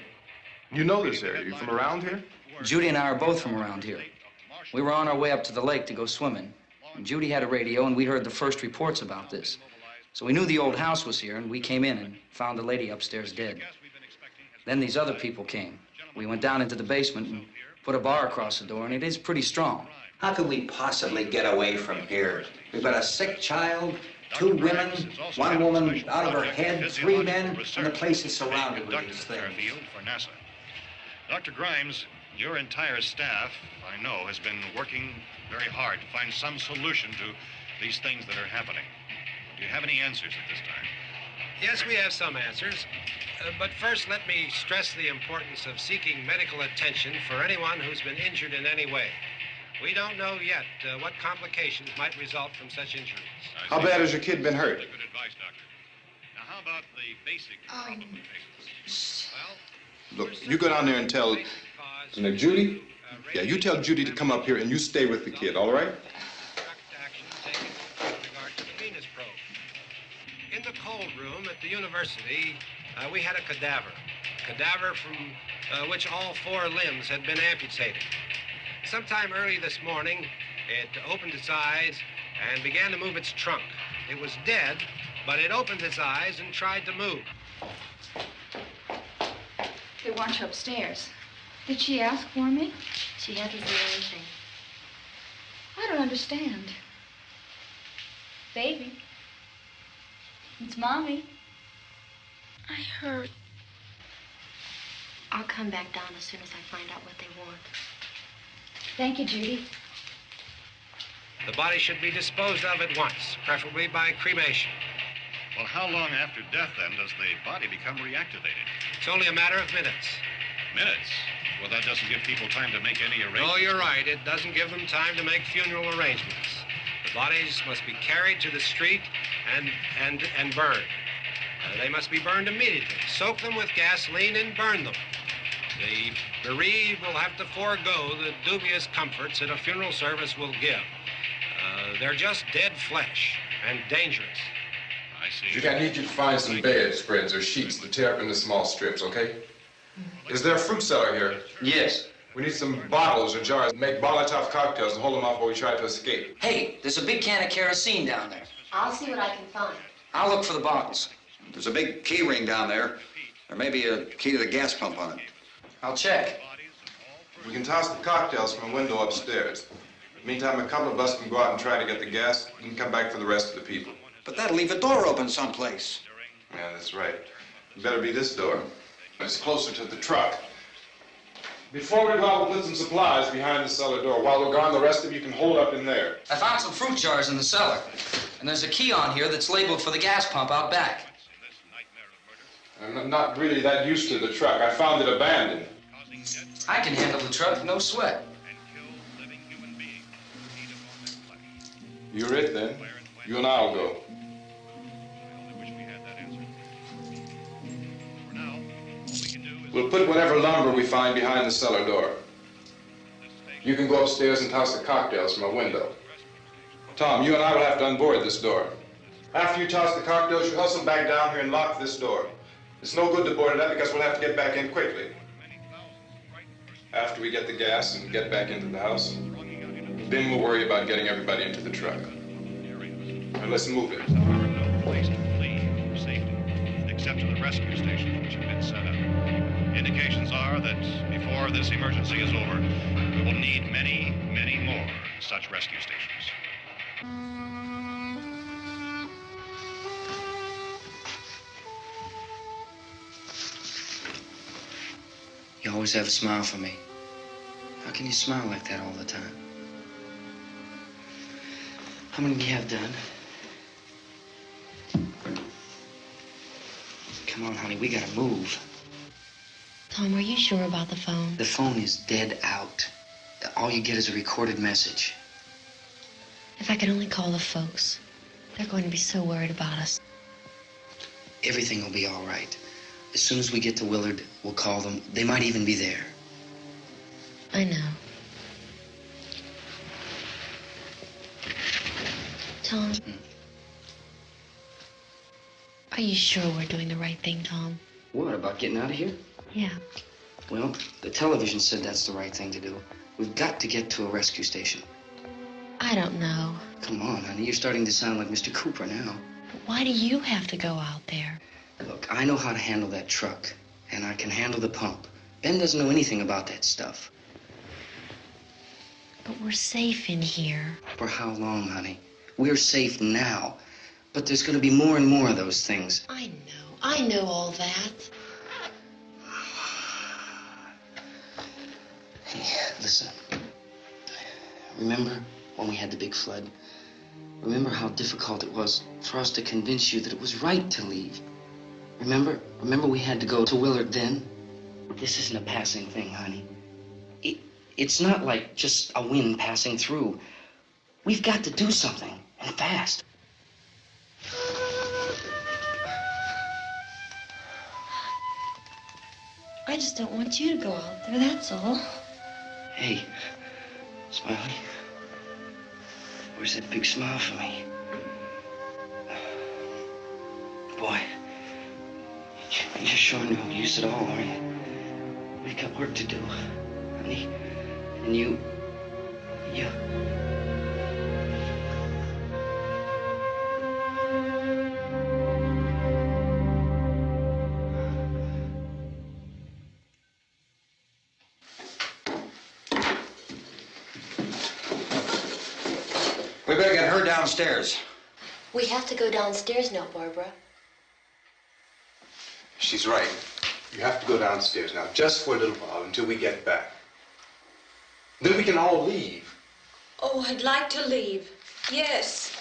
You know this area. You from around here? Judy and I are both from around here. We were on our way up to the lake to go swimming. And Judy had a radio, and we heard the first reports about this. So we knew the old house was here, and we came in and found the lady upstairs dead. Then these other people came. We went down into the basement and put a bar across the door, and it is pretty strong. How could we possibly get away from here? We've got a sick child, 2 women, 1 woman out of her head, 3 men, and the place is surrounded with these things. For NASA. Dr. Grimes, your entire staff, I know, has been working very hard to find some solution to these things that are happening. Do you have any answers at this time? Yes, we have some answers. But first, let me stress the importance of seeking medical attention for anyone who's been injured in any way. We don't know yet what complications might result from such injuries. How bad has your kid been hurt? Good advice, Doctor. Now, how about the basic Look, you go down there and tell... Judy? Yeah, you tell Judy to come up here and you stay with the kid, all right? In the cold room at the university, we had a cadaver from which all 4 limbs had been amputated. Sometime early this morning, it opened its eyes and began to move its trunk. It was dead, but it opened its eyes and tried to move. They want you upstairs. Did she ask for me? She hasn't said anything. I don't understand. Baby. It's Mommy. I heard. I'll come back down as soon as I find out what they want. Thank you, Judy. The body should be disposed of at once, preferably by cremation. Well, how long after death, then, does the body become reactivated? It's only a matter of minutes. Minutes? Well, that doesn't give people time to make any arrangements. No, you're right. It doesn't give them time to make funeral arrangements. The bodies must be carried to the street and burned. They must be burned immediately. Soak them with gasoline and burn them. The bereaved will have to forego the dubious comforts that a funeral service will give. They're just dead flesh and dangerous. I see. Judy, I need you to find some bedspreads or sheets to tear up into small strips, okay? Is there a fruit cellar here? Yes. We need some bottles or jars to make Molotov cocktails and hold them off while we try to escape. Hey, there's a big can of kerosene down there. I'll see what I can find. I'll look for the bottles. There's a big key ring down there. There may be a key to the gas pump on it. I'll check. We can toss the cocktails from a window upstairs. Meantime, a couple of us can go out and try to get the gas and come back for the rest of the people. But that'll leave a door open someplace. Yeah, that's right. It better be this door. It's closer to the truck. Before we go out, we'll put some supplies behind the cellar door. While we're gone, the rest of you can hold up in there. I found some fruit jars in the cellar. And there's a key on here that's labeled for the gas pump out back. I'm not really that used to the truck. I found it abandoned. I can handle the truck, no sweat. You're it, then. You and I'll go. We'll put whatever lumber we find behind the cellar door. You can go upstairs and toss the cocktails from a window. Tom, you and I will have to unboard this door. After you toss the cocktails, you hustle back down here and lock this door. It's no good to board it up because we'll have to get back in quickly. After we get the gas and get back into the house, then we'll worry about getting everybody into the truck. Now let's move it. There are no place to flee for safety, except to the rescue stations which have been set up. Indications are that before this emergency is over, we will need many, many more such rescue stations. You always have a smile for me. How can you smile like that all the time? How many do you have done? Come on, honey, we gotta move. Tom, are you sure about the phone? The phone is dead out. All you get is a recorded message. If I could only call the folks. They're going to be so worried about us. Everything will be all right. As soon as we get to Willard, we'll call them. They might even be there. I know. Tom, are you sure we're doing the right thing, Tom? What, about getting out of here? Yeah. Well, the television said that's the right thing to do. We've got to get to a rescue station. I don't know. Come on, honey, you're starting to sound like Mr. Cooper now. But why do you have to go out there? Look, I know how to handle that truck, and I can handle the pump. Ben doesn't know anything about that stuff. But we're safe in here. For how long, honey? We're safe now. But there's going to be more and more of those things. I know all that. Hey, listen. Remember when we had the big flood? Remember how difficult it was for us to convince you that it was right to leave? Remember we had to go to Willard then? This isn't a passing thing, honey. It's not like just a wind passing through. We've got to do something, and fast. I just don't want you to go out there, that's all. Hey, Smiley, where's that big smile for me? Boy, you're sure no use at all, aren't you? We've got work to do, honey. And you... We better get her downstairs. We have to go downstairs now, Barbara. She's right. You have to go downstairs now, just for a little while, until we get back. Then we can all leave. Oh, I'd like to leave. Yes.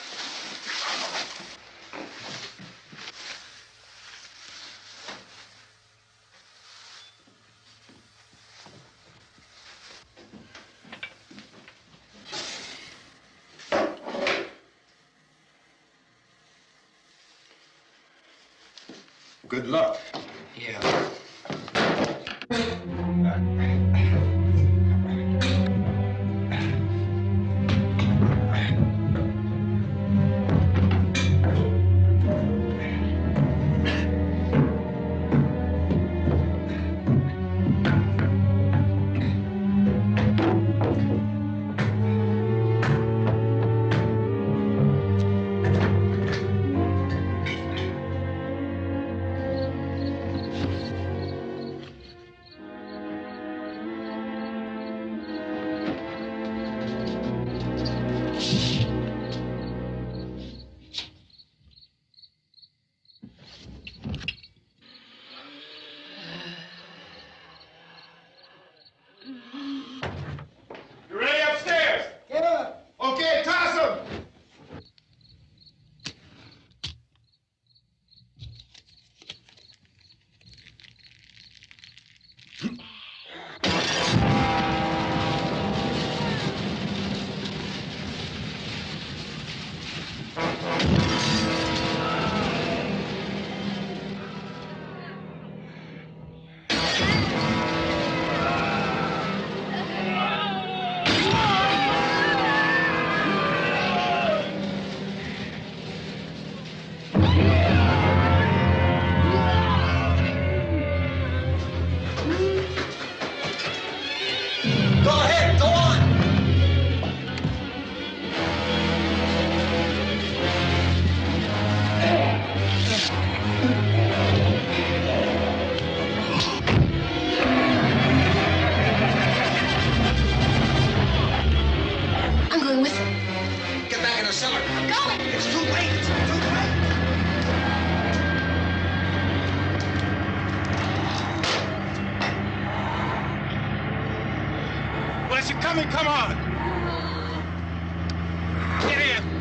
Good luck. Yeah. Tommy, come on! Get in!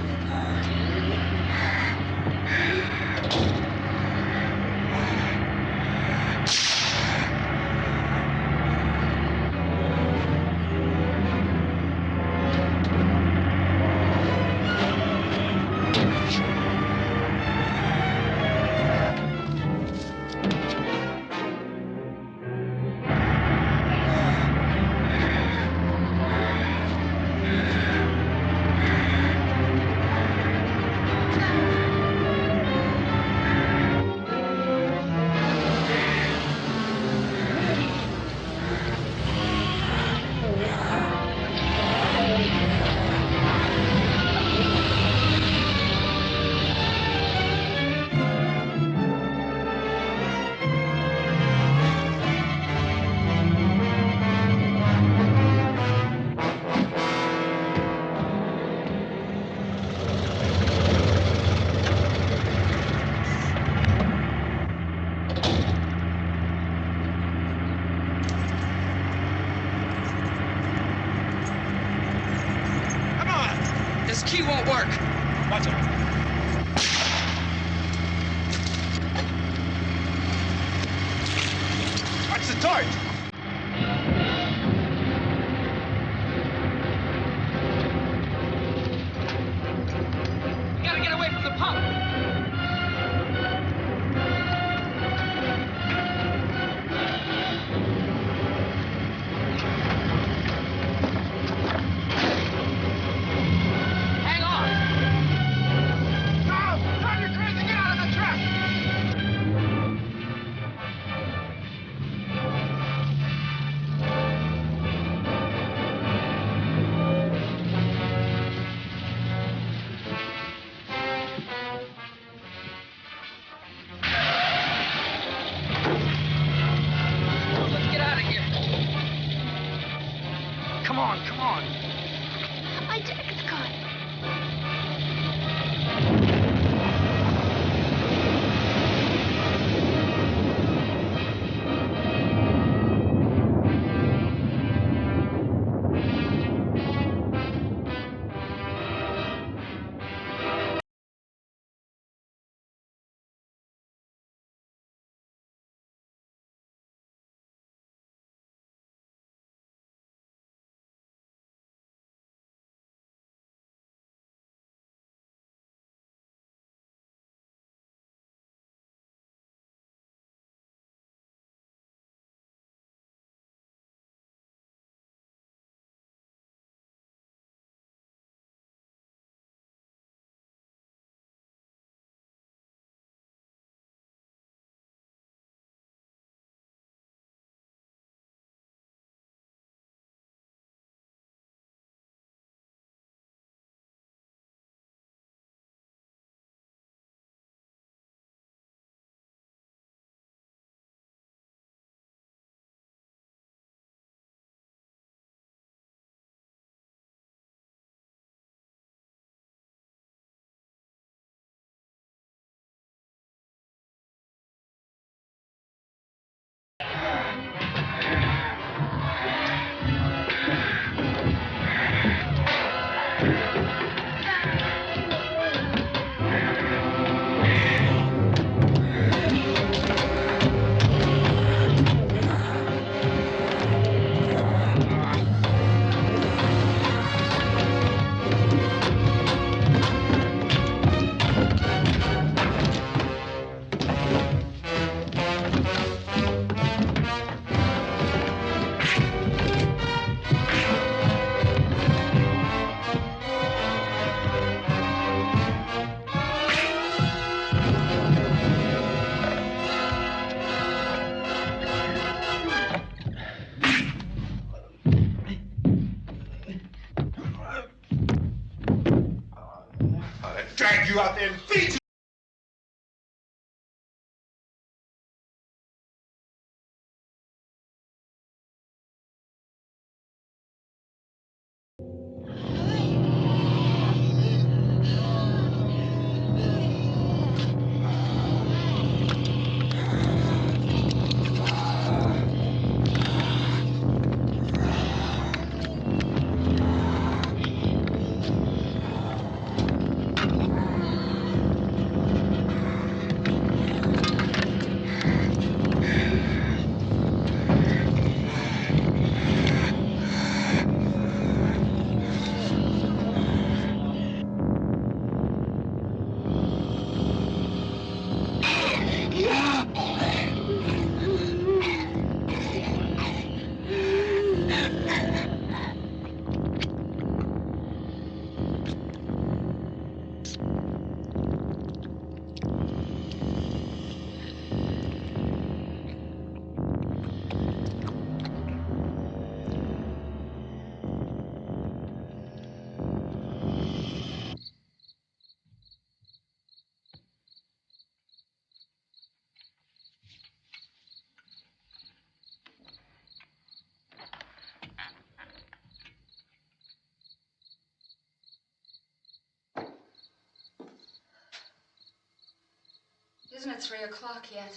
Isn't it 3 o'clock yet?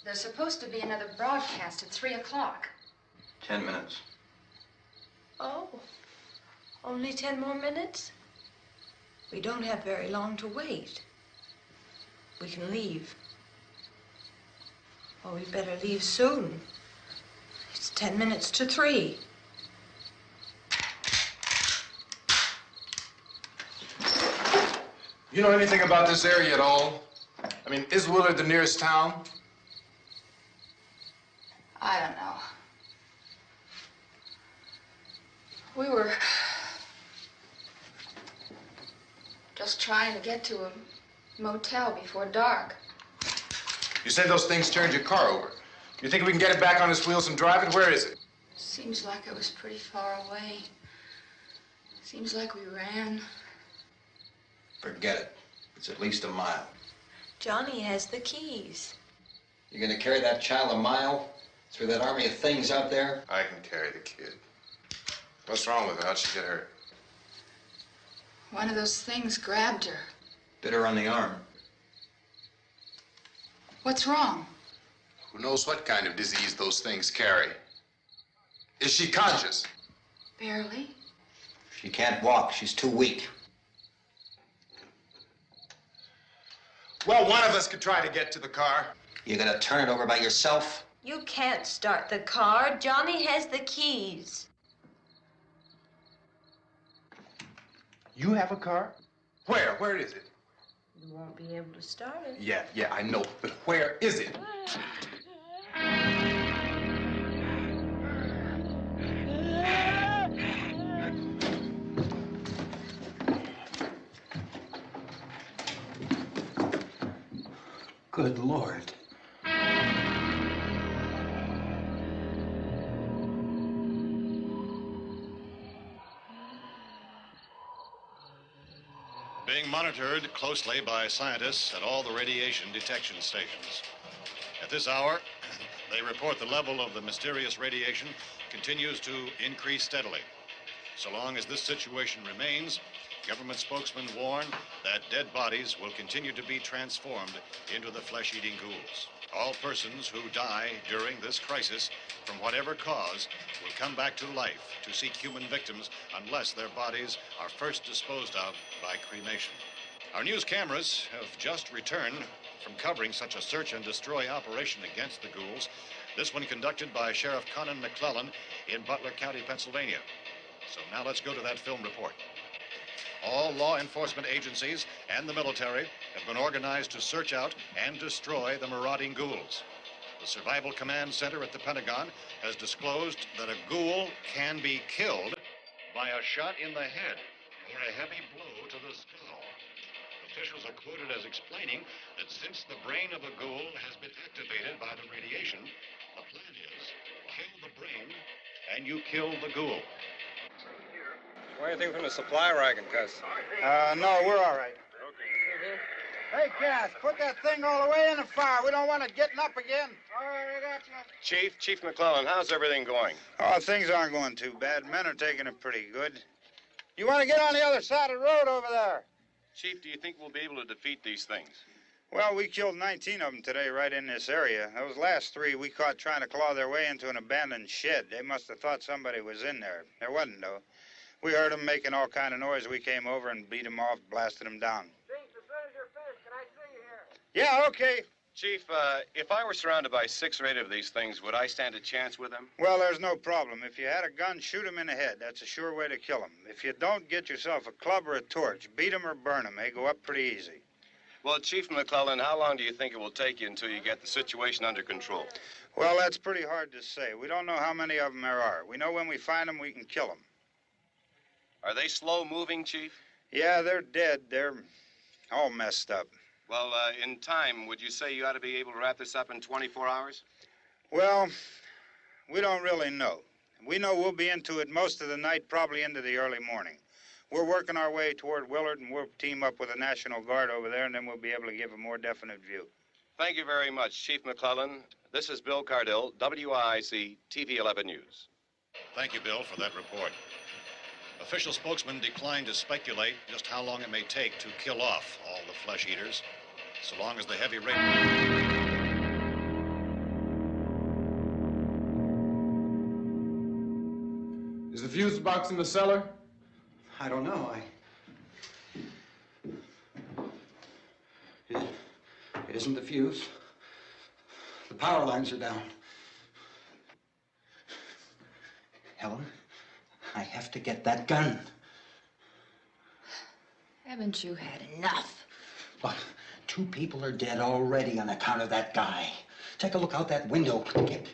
There's supposed to be another broadcast at 3 o'clock. 10 minutes. Oh, only 10 more minutes? We don't have very long to wait. We can leave. Oh, we better leave soon. It's 10 minutes to 3. You know anything about this area at all? I mean, is Willard the nearest town? I don't know. We were just trying to get to a motel before dark. You said those things turned your car over. You think we can get it back on its wheels and drive it? Where is it? Seems like it was pretty far away. Seems like we ran. Forget it. It's at least a mile. Johnny has the keys. You're gonna carry that child a mile through that army of things out there? I can carry the kid. What's wrong with her? How'd she get hurt? One of those things grabbed her. Bit her on the arm. What's wrong? Who knows what kind of disease those things carry? Is she conscious? Barely. She can't walk. She's too weak. Well, one of us could try to get to the car. You gonna turn it over by yourself? You can't start the car. Johnny has the keys. You have a car? Where? Where is it? You won't be able to start it. Yeah, I know. But where is it? Good Lord. Being monitored closely by scientists at all the radiation detection stations. At this hour, they report the level of the mysterious radiation continues to increase steadily. So long as this situation remains, government spokesmen warn that dead bodies will continue to be transformed into the flesh-eating ghouls. All persons who die during this crisis, from whatever cause, will come back to life to seek human victims unless their bodies are first disposed of by cremation. Our news cameras have just returned from covering such a search and destroy operation against the ghouls, this one conducted by Sheriff Conan McClellan in Butler County, Pennsylvania. So now let's go to that film report. All law enforcement agencies and the military have been organized to search out and destroy the marauding ghouls. The Survival Command Center at the Pentagon has disclosed that a ghoul can be killed by a shot in the head or a heavy blow to the skull. Officials are quoted as explaining that since the brain of a ghoul has been activated by the radiation, the plan is kill the brain and you kill the ghoul. Anything from the supply wagon, Cuz? No, we're all right. Hey, Cass, put that thing all the way in the fire. We don't want it getting up again. All right, I got you. Chief McClellan, how's everything going? Oh, things aren't going too bad. Men are taking it pretty good. You want to get on the other side of the road over there? Chief, do you think we'll be able to defeat these things? Well, we killed 19 of them today right in this area. Those last 3 we caught trying to claw their way into an abandoned shed. They must have thought somebody was in there. There wasn't, though. We heard them making all kind of noise. We came over and beat them off, blasted them down. Chief, as soon as you're finished, can I see you here? Yeah, okay. Chief, if I were surrounded by 6 or 8 of these things, would I stand a chance with them? Well, there's no problem. If you had a gun, shoot them in the head. That's a sure way to kill them. If you don't, get yourself a club or a torch. Beat them or burn them. They go up pretty easy. Well, Chief McClellan, how long do you think it will take you until you get the situation under control? Well, that's pretty hard to say. We don't know how many of them there are. We know when we find them, we can kill them. Are they slow-moving, Chief? Yeah, they're dead. They're all messed up. Well, in time, would you say you ought to be able to wrap this up in 24 hours? Well, we don't really know. We know we'll be into it most of the night, probably into the early morning. We're working our way toward Willard, and we'll team up with the National Guard over there, and then we'll be able to give a more definite view. Thank you very much, Chief McClellan. This is Bill Cardill, WIC TV 11 News. Thank you, Bill, for that report. Official spokesman declined to speculate just how long it may take to kill off all the flesh eaters, so long as the heavy rain... Is the fuse box in the cellar? I don't know. It isn't the fuse. The power lines are down. Helen, I have to get that gun. Haven't you had enough? Look, 2 people are dead already on account of that guy. Take a look out that window. Get...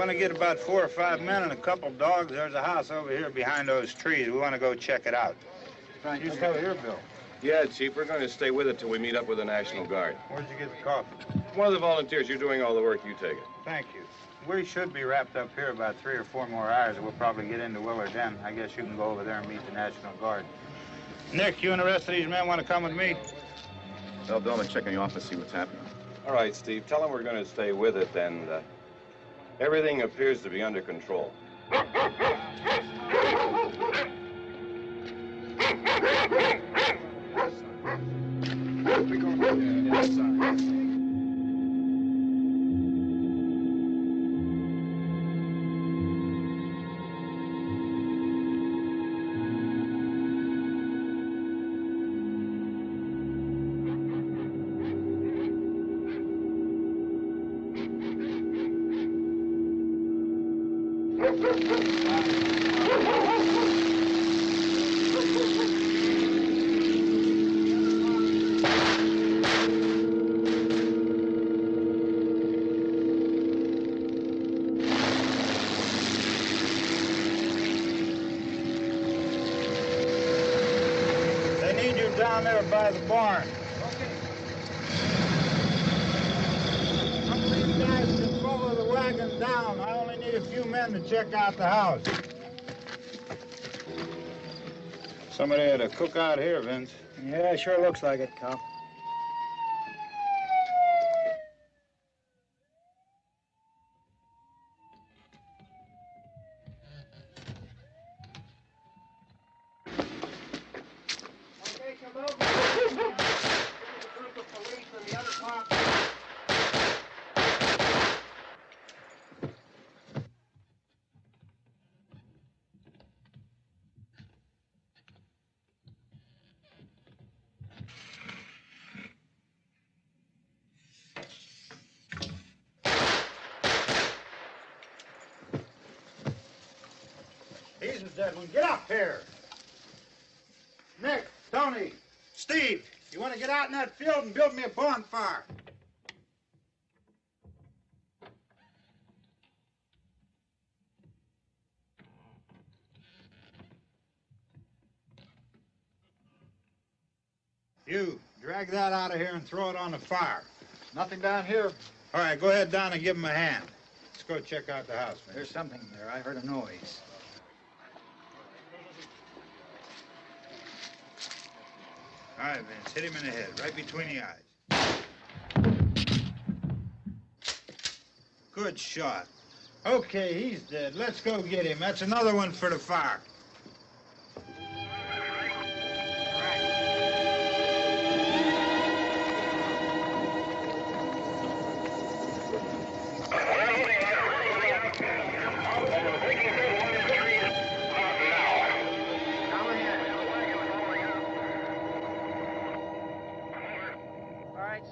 want to get about 4 or 5 men and a couple dogs. There's a house over here behind those trees. We want to go check it out. You stay here, Bill. Yeah, Chief, we're going to stay with it till we meet up with the National Guard. Where'd you get the coffee? One of the volunteers. You're doing all the work. You take it. Thank you. We should be wrapped up here about 3 or 4 more hours. We'll probably get into Willard then. I guess you can go over there and meet the National Guard. Nick, you and the rest of these men want to come with me? Tell Bill to check in the office, see what's happening. All right, Steve. Tell them we're going to stay with it, and everything appears to be under control. Down there by the barn. Some of these guys can follow the wagon down. I only need a few men to check out the house. Somebody had a cookout here, Vince. Yeah, sure looks like it, Cal. He's the dead one. Get up here. Nick, Tony, Steve, you want to get out in that field and build me a bonfire? You, drag that out of here and throw it on the fire. Nothing down here. All right, go ahead down and give him a hand. Let's go check out the house, man. There's something there. I heard a noise. All right, Vince, hit him in the head, right between the eyes. Good shot. Okay, he's dead. Let's go get him. That's another one for the fire.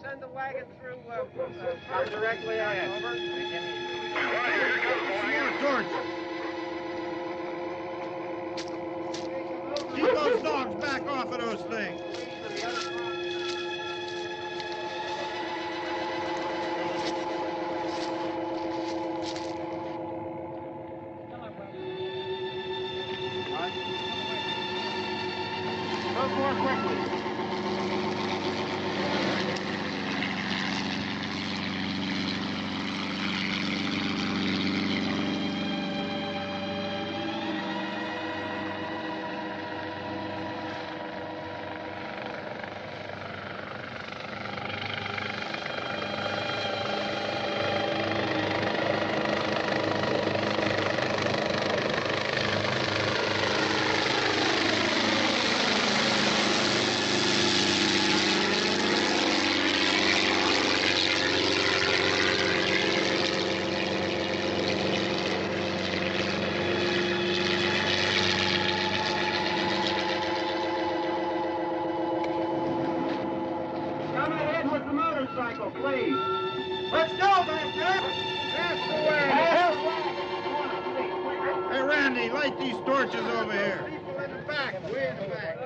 Send the wagon through directly out. Over. Keep those dogs back off of those things. Go more quickly. Please. Let's go back there. That's the way. Hey, Randy, light these torches over here. People in the back. Way in the back.